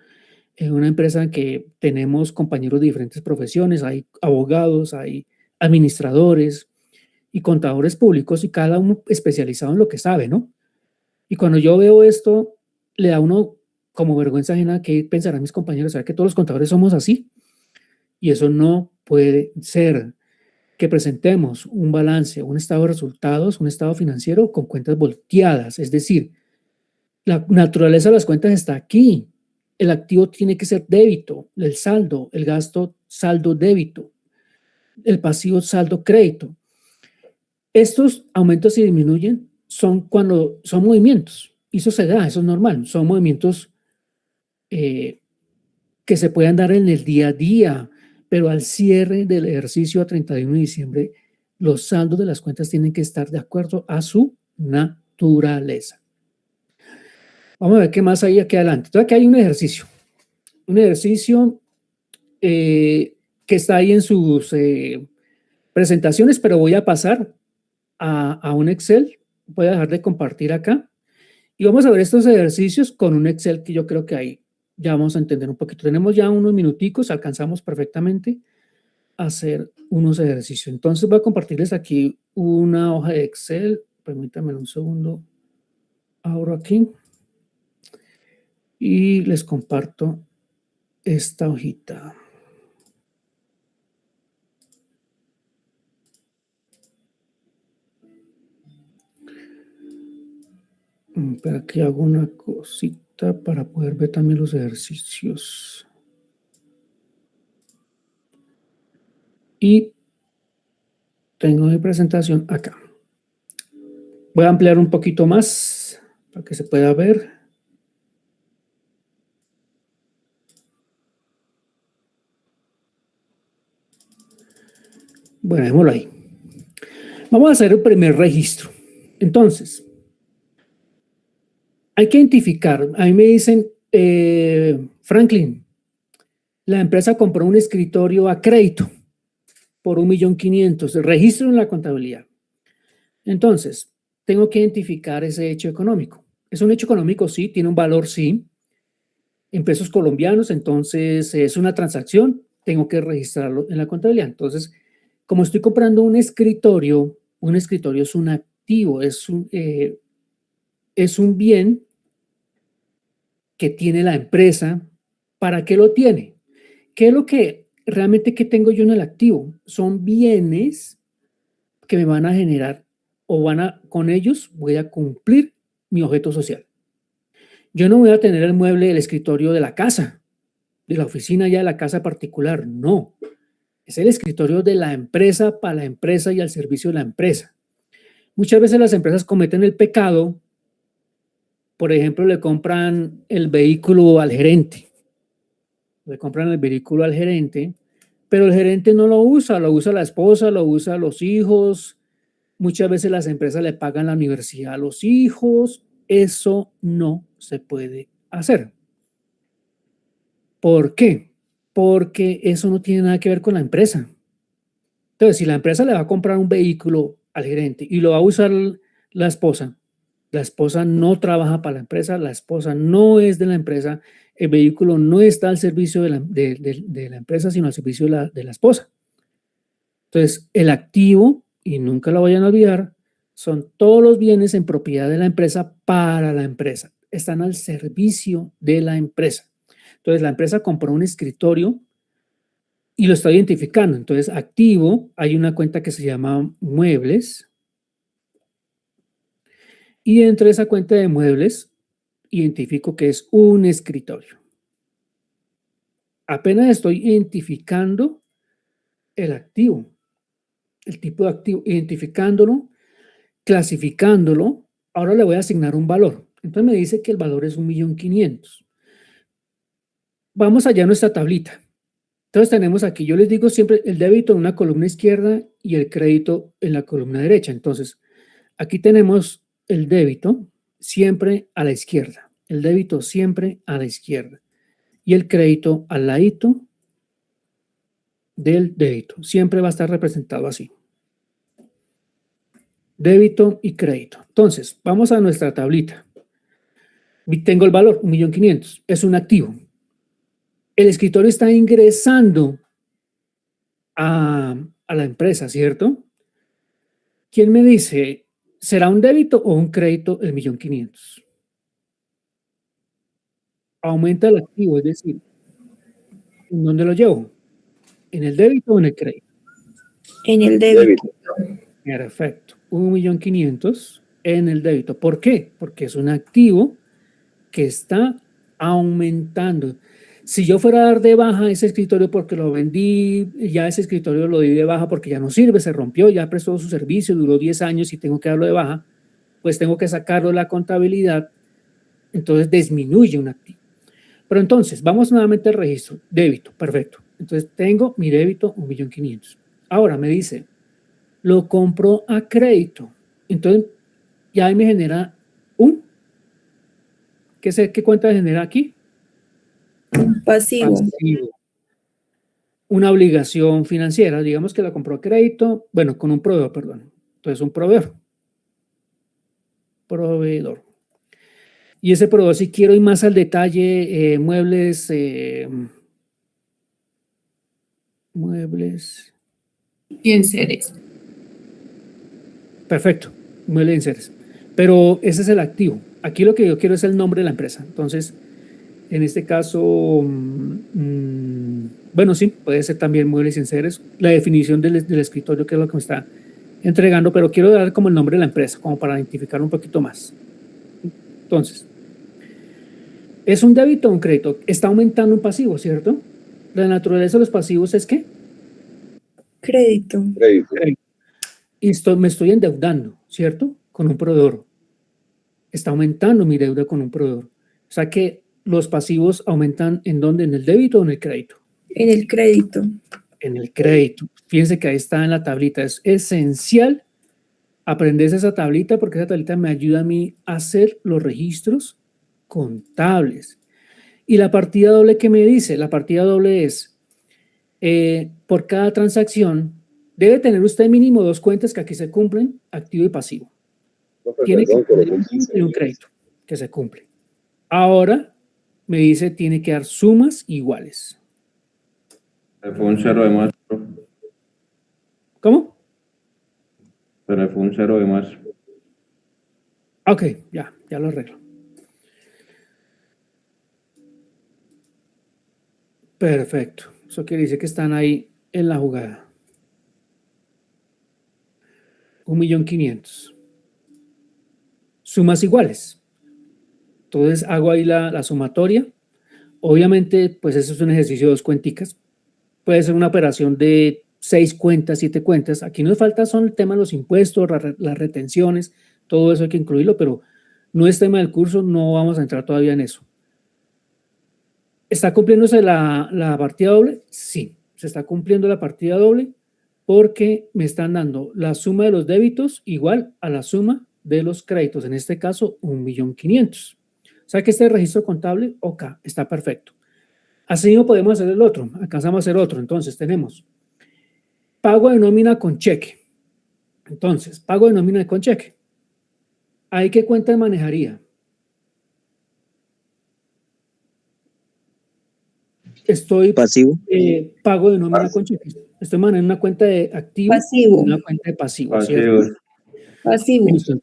en una empresa en que tenemos compañeros de diferentes profesiones, hay abogados, hay administradores y contadores públicos y cada uno especializado en lo que sabe, ¿no? Y cuando yo veo esto, le da a uno como vergüenza ajena que pensarán mis compañeros, ¿será que todos los contadores somos así? Y eso no puede ser, que presentemos un balance, un estado de resultados, un estado financiero con cuentas volteadas. Es decir, la naturaleza de las cuentas está aquí. El activo tiene que ser débito, el saldo, el gasto, saldo débito, el pasivo, saldo crédito. Estos aumentos y disminuyen son cuando son movimientos. Y eso se da, eso es normal. Son movimientos que se puedan dar en el día a día, pero al cierre del ejercicio a 31 de diciembre, los saldos de las cuentas tienen que estar de acuerdo a su naturaleza. Vamos a ver qué más hay aquí adelante. Entonces, aquí hay un ejercicio que está ahí en sus presentaciones, pero voy a pasar a un Excel. Voy a dejar de compartir acá y vamos a ver estos ejercicios con un Excel que yo creo que ahí ya vamos a entender un poquito. Tenemos ya unos minuticos, alcanzamos perfectamente a hacer unos ejercicios. Entonces voy a compartirles aquí una hoja de Excel. Permítanme un segundo. Abro aquí y les comparto esta hojita. Pero aquí hago una cosita para poder ver también los ejercicios. Y tengo mi presentación acá. Voy a ampliar un poquito más para que se pueda ver. Bueno, démoslo ahí. Vamos a hacer el primer registro. Entonces, hay que identificar. A mí me dicen, Franklin, la empresa compró un escritorio a crédito por 1.500.000. El registro en la contabilidad. Entonces, tengo que identificar ese hecho económico. ¿Es un hecho económico? Sí. ¿Tiene un valor? Sí. En pesos colombianos, entonces es una transacción. Tengo que registrarlo en la contabilidad. Entonces, como estoy comprando un escritorio es un activo, es un bien que tiene la empresa. ¿Para qué lo tiene? ¿Qué es lo que realmente que tengo yo en el activo? Son bienes que me van a generar o con ellos voy a cumplir mi objeto social. Yo no voy a tener el mueble del escritorio de la casa, de la oficina ya de la casa particular, no. Es el escritorio de la empresa para la empresa y al servicio de la empresa. Muchas veces las empresas cometen el pecado, por ejemplo, le compran el vehículo al gerente, pero el gerente no lo usa la esposa, lo usa los hijos. Muchas veces las empresas le pagan la universidad a los hijos. Eso no se puede hacer. ¿Por qué? Porque eso no tiene nada que ver con la empresa. Entonces, si la empresa le va a comprar un vehículo al gerente y lo va a usar la esposa, La esposa no trabaja para la empresa, la esposa no es de la empresa, el vehículo no está al servicio de la empresa, sino al servicio de la esposa. Entonces, el activo, y nunca lo vayan a olvidar, son todos los bienes en propiedad de la empresa para la empresa. Están al servicio de la empresa. Entonces, la empresa compró un escritorio y lo está identificando. Entonces, activo, hay una cuenta que se llama muebles. Y dentro de esa cuenta de muebles, identifico que es un escritorio. Apenas estoy identificando el activo, el tipo de activo, identificándolo, clasificándolo, ahora le voy a asignar un valor. Entonces me dice que el valor es 1.500.000. Vamos allá a nuestra tablita. Entonces tenemos aquí, yo les digo siempre, el débito en una columna izquierda y el crédito en la columna derecha. Entonces, aquí tenemos el débito siempre a la izquierda, el débito siempre a la izquierda y el crédito al ladito del débito. Siempre va a estar representado así. Débito y crédito. Entonces, vamos a nuestra tablita. Tengo el valor, 1.500.000. Es un activo. El escritorio está ingresando a la empresa, ¿cierto? ¿Quién me dice, será un débito o un crédito el 1.500.000? Aumenta el activo, es decir, ¿en dónde lo llevo? ¿En el débito o en el crédito? En el débito. Perfecto. 1.500.000 en el débito. ¿Por qué? Porque es un activo que está aumentando. Si yo fuera a dar de baja ese escritorio porque lo vendí, ya ese escritorio lo di de baja porque ya no sirve, se rompió, ya prestó su servicio, duró 10 años y tengo que darlo de baja, pues tengo que sacarlo de la contabilidad, entonces disminuye un activo. Pero entonces, vamos nuevamente al registro, débito, perfecto. Entonces tengo mi débito 1.500.000. Ahora me dice, lo compro a crédito. Entonces, ya ahí me genera ¿qué cuenta genera aquí? Pasivo. Pasivo. Una obligación financiera, digamos que la compró a crédito, bueno, con un proveedor, perdón. Entonces, un proveedor. Proveedor. Y ese proveedor, si quiero ir más al detalle, muebles, muebles. Y enseres. Perfecto, muebles y enseres. Pero ese es el activo. Aquí lo que yo quiero es el nombre de la empresa. Entonces, en este caso, bueno, sí, puede ser también muebles y enseres. La definición del escritorio, que es lo que me está entregando, pero quiero dar como el nombre de la empresa, como para identificar un poquito más. Entonces, ¿es un débito o un crédito? Está aumentando un pasivo, ¿cierto? La naturaleza de los pasivos es ¿qué? Crédito. Crédito. Y me estoy endeudando, ¿cierto? Con un proveedor. Está aumentando mi deuda con un proveedor. O sea que los pasivos aumentan ¿en dónde? ¿En el débito o en el crédito? En el crédito. En el crédito. Fíjense que ahí está en la tablita. Es esencial aprenderse esa tablita porque esa tablita me ayuda a mí a hacer los registros contables. Y la partida doble, ¿qué me dice? La partida doble es, por cada transacción, debe tener usted mínimo 2 cuentas que aquí se cumplen, activo y pasivo. Tiene que tener un débito y un crédito que se cumple. Ahora me dice, tiene que dar sumas iguales. Se fue un 0 de más. ¿Cómo? Se le fue un 0 de más. Ok, ya lo arreglo. Perfecto. Eso quiere decir que están ahí en la jugada. 1.500.000. Sumas iguales. Entonces hago ahí la sumatoria. Obviamente, pues eso es un ejercicio de 2 cuenticas. Puede ser una operación de 6 cuentas, 7 cuentas. Aquí nos falta son el tema de los impuestos, las retenciones, todo eso hay que incluirlo, pero no es tema del curso, no vamos a entrar todavía en eso. ¿Está cumpliéndose la partida doble? Sí, se está cumpliendo la partida doble porque me están dando la suma de los débitos igual a la suma de los créditos, en este caso 1.500.000. O sea que este registro contable, OK, está perfecto. Así no podemos hacer el otro, alcanzamos a hacer otro. Entonces tenemos pago de nómina con cheque. Entonces, pago de nómina con cheque. ¿Ahí qué cuenta manejaría? Estoy Pasivo. pago de nómina con cheque. Estoy manejando una cuenta de activo Pasivo. y una cuenta de pasivo, ¿cierto? Pasivos. Pasivo. Listo.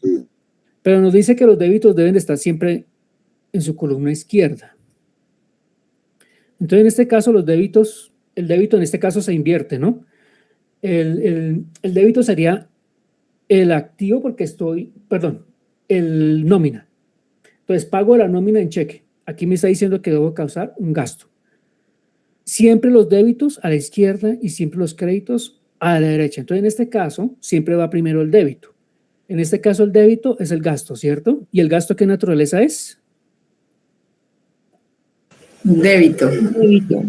Pero nos dice que los débitos deben de estar siempre en su columna izquierda. Entonces, en este caso, los débitos, el débito en este caso se invierte, ¿no? El débito sería el activo porque el nómina. Entonces, pago la nómina en cheque. Aquí me está diciendo que debo causar un gasto. Siempre los débitos a la izquierda y siempre los créditos a la derecha. Entonces, en este caso, siempre va primero el débito. En este caso, el débito es el gasto, ¿cierto? ¿Y el gasto qué naturaleza es? Débito. Débito.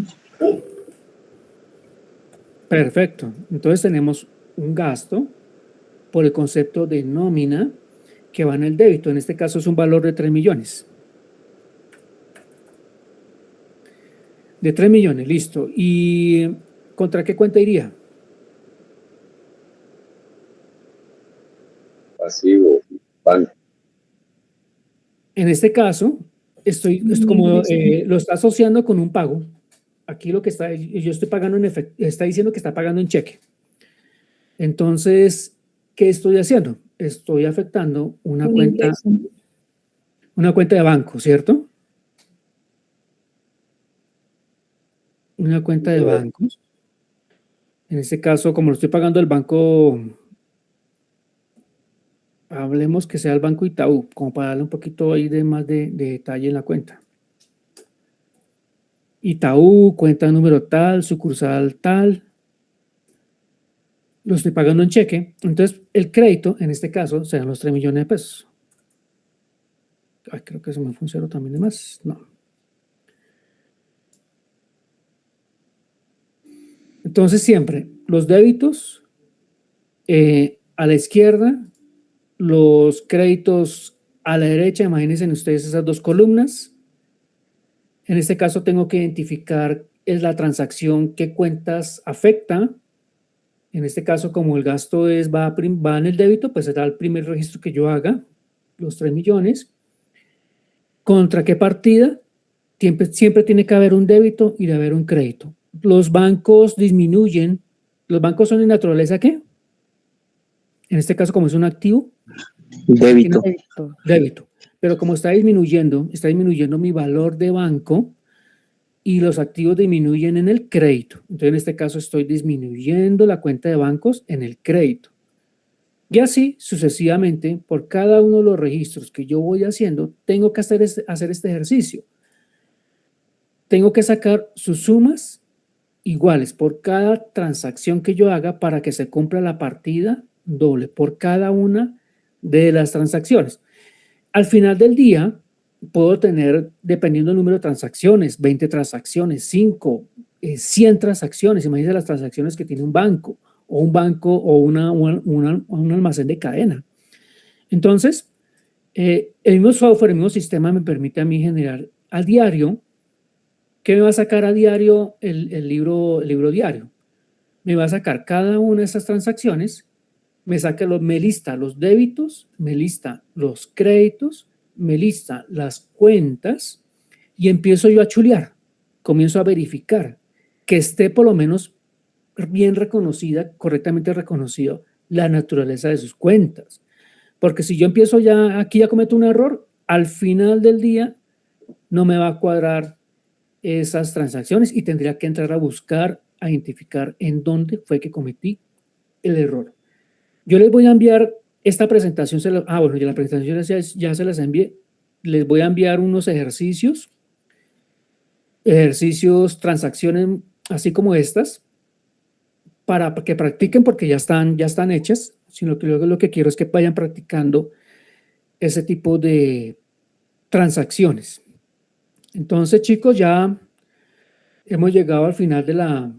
Perfecto. Entonces, tenemos un gasto por el concepto de nómina que va en el débito. En este caso, es un valor de 3 millones. De 3 millones, listo. ¿Y contra qué cuenta iría? Pasivo, banco. En este caso, es como lo está asociando con un pago. Aquí lo que yo estoy pagando en efecto, está diciendo que está pagando en cheque. Entonces, ¿qué estoy haciendo? Estoy afectando una cuenta de banco, ¿cierto? Una cuenta de bancos. En este caso, como lo estoy pagando el banco, hablemos que sea el Banco Itaú, como para darle un poquito ahí de más de detalle en la cuenta. Itaú, cuenta número tal, sucursal tal. Lo estoy pagando en cheque. Entonces, el crédito, en este caso, serán los 3 millones de pesos. Ay, creo que se me fue un cero también de más. No. Entonces, siempre los débitos a la izquierda, los créditos a la derecha. Imagínense ustedes esas dos columnas. En este caso, tengo que identificar es la transacción, qué cuentas afecta. En este caso, como el gasto va en el débito, pues será el primer registro que yo haga, los 3 millones. ¿Contra qué partida? Siempre tiene que haber un débito y de haber un crédito. Los bancos disminuyen. ¿Los bancos son de naturaleza qué? En este caso, como es un activo. Débito. Débito. Pero como está disminuyendo mi valor de banco y los activos disminuyen en el crédito. Entonces, en este caso, estoy disminuyendo la cuenta de bancos en el crédito. Y así, sucesivamente, por cada uno de los registros que yo voy haciendo, tengo que hacer este ejercicio. Tengo que sacar sus sumas iguales por cada transacción que yo haga para que se cumpla la partida doble por cada una de las transacciones. Al final del día, puedo tener, dependiendo del número de transacciones, 20 transacciones, 5, 100 transacciones. Imagínense las transacciones que tiene un banco o un almacén de cadena. Entonces, el mismo software, el mismo sistema me permite a mí generar a diario. ¿Qué me va a sacar a diario el libro diario? Me va a sacar cada una de esas transacciones, me lista los débitos, me lista los créditos, me lista las cuentas y empiezo yo a chulear, comienzo a verificar que esté por lo menos bien reconocida, correctamente reconocido la naturaleza de sus cuentas. Porque si yo empiezo aquí ya cometo un error, al final del día no me va a cuadrar esas transacciones y tendría que entrar a buscar, a identificar en dónde fue que cometí el error. Yo les voy a enviar esta presentación, bueno, ya la presentación ya se las envié. Les voy a enviar unos ejercicios, transacciones así como estas, para que practiquen porque ya están hechas, sino que luego lo que quiero es que vayan practicando ese tipo de transacciones. Entonces, chicos, ya hemos llegado al final de la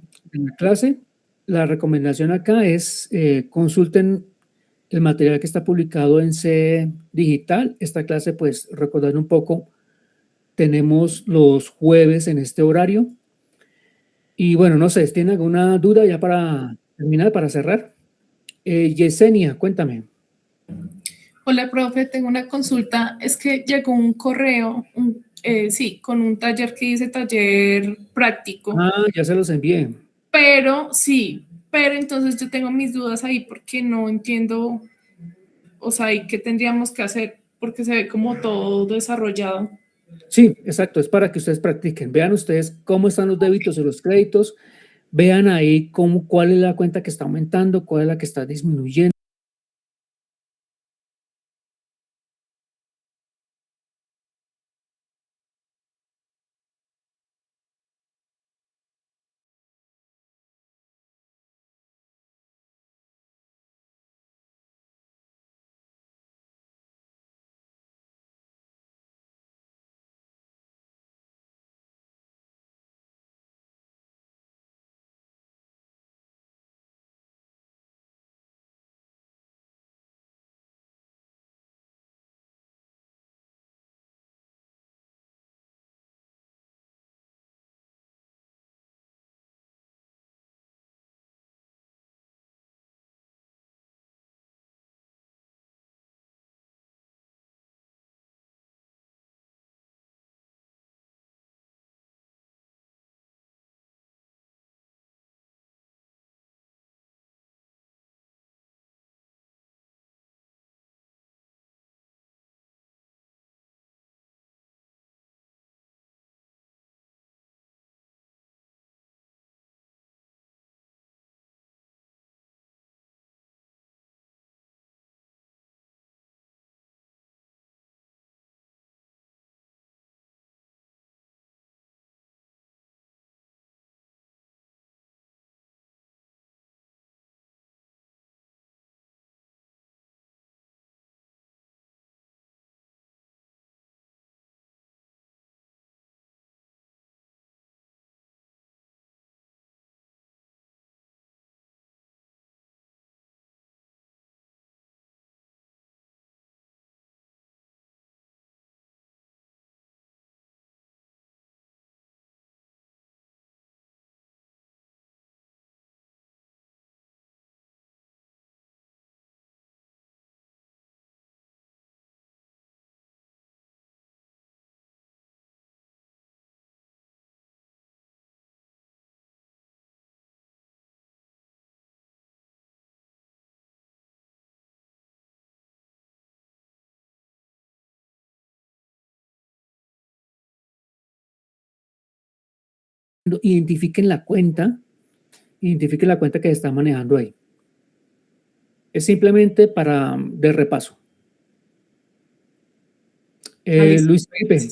clase. La recomendación acá es consulten el material que está publicado en C Digital. Esta clase, pues, recordando un poco, tenemos los jueves en este horario. Y bueno, no sé, ¿tienen alguna duda ya para terminar, para cerrar? Yesenia, cuéntame. Hola, profe, tengo una consulta. Es que llegó un correo, sí, con un taller que dice taller práctico, Ah, ya se los envié. pero sí, pero entonces yo tengo mis dudas ahí porque no entiendo, o sea, ¿y qué tendríamos que hacer? Porque se ve como todo desarrollado. Sí, exacto, es para que ustedes practiquen. Vean ustedes cómo están los débitos y los créditos. Vean ahí cómo, cuál es la cuenta que está aumentando, cuál es la que está disminuyendo. Identifiquen la cuenta que se está manejando ahí. Es simplemente para de repaso. Luis Felipe.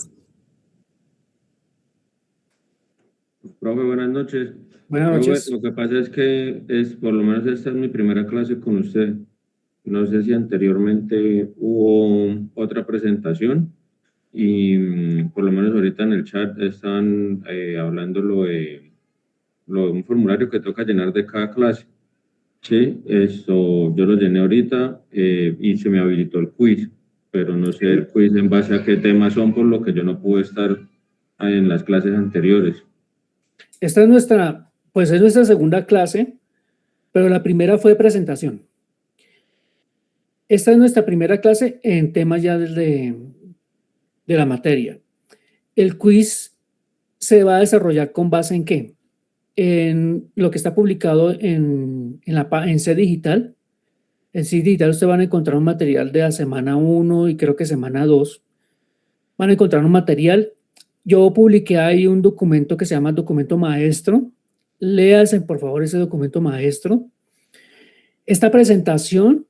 Profe, buenas noches. Buenas Profe, noches. lo que pasa es que por lo menos esta es mi primera clase con usted. No sé si anteriormente hubo otra presentación y por lo menos ahorita en el chat están hablando lo de un formulario que toca llenar de cada clase. Sí, esto yo lo llené ahorita y se me habilitó el quiz, pero no sé el quiz en base a qué temas son, por lo que yo no pude estar en las clases anteriores. Esta es nuestra segunda clase, pero la primera fue presentación. Esta es nuestra primera clase en temas ya de la materia. El quiz se va a desarrollar con base en ¿qué? En lo que está publicado en C Digital. En C Digital ustedes van a encontrar un material de la semana 1 y creo que semana 2. Van a encontrar un material. Yo publiqué ahí un documento que se llama documento maestro. Léanse, por favor, ese documento maestro. Esta presentación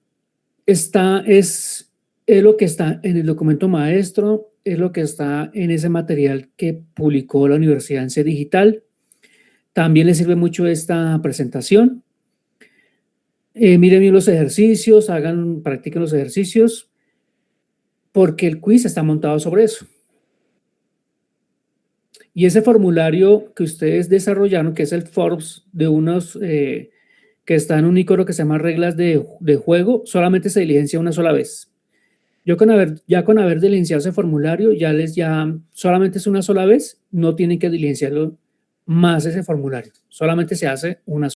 es lo que está en el documento maestro, es lo que está en ese material que publicó la Universidad en C Digital. También les sirve mucho esta presentación. Miren bien los ejercicios, practiquen los ejercicios, porque el quiz está montado sobre eso. Y ese formulario que ustedes desarrollaron, que es el Forbes de unos que está en un icono que se llama reglas de juego, solamente se diligencia una sola vez. Yo con haber diligenciado ese formulario, ya solamente es una sola vez, no tienen que diligenciarlo más ese formulario, solamente se hace una sola vez.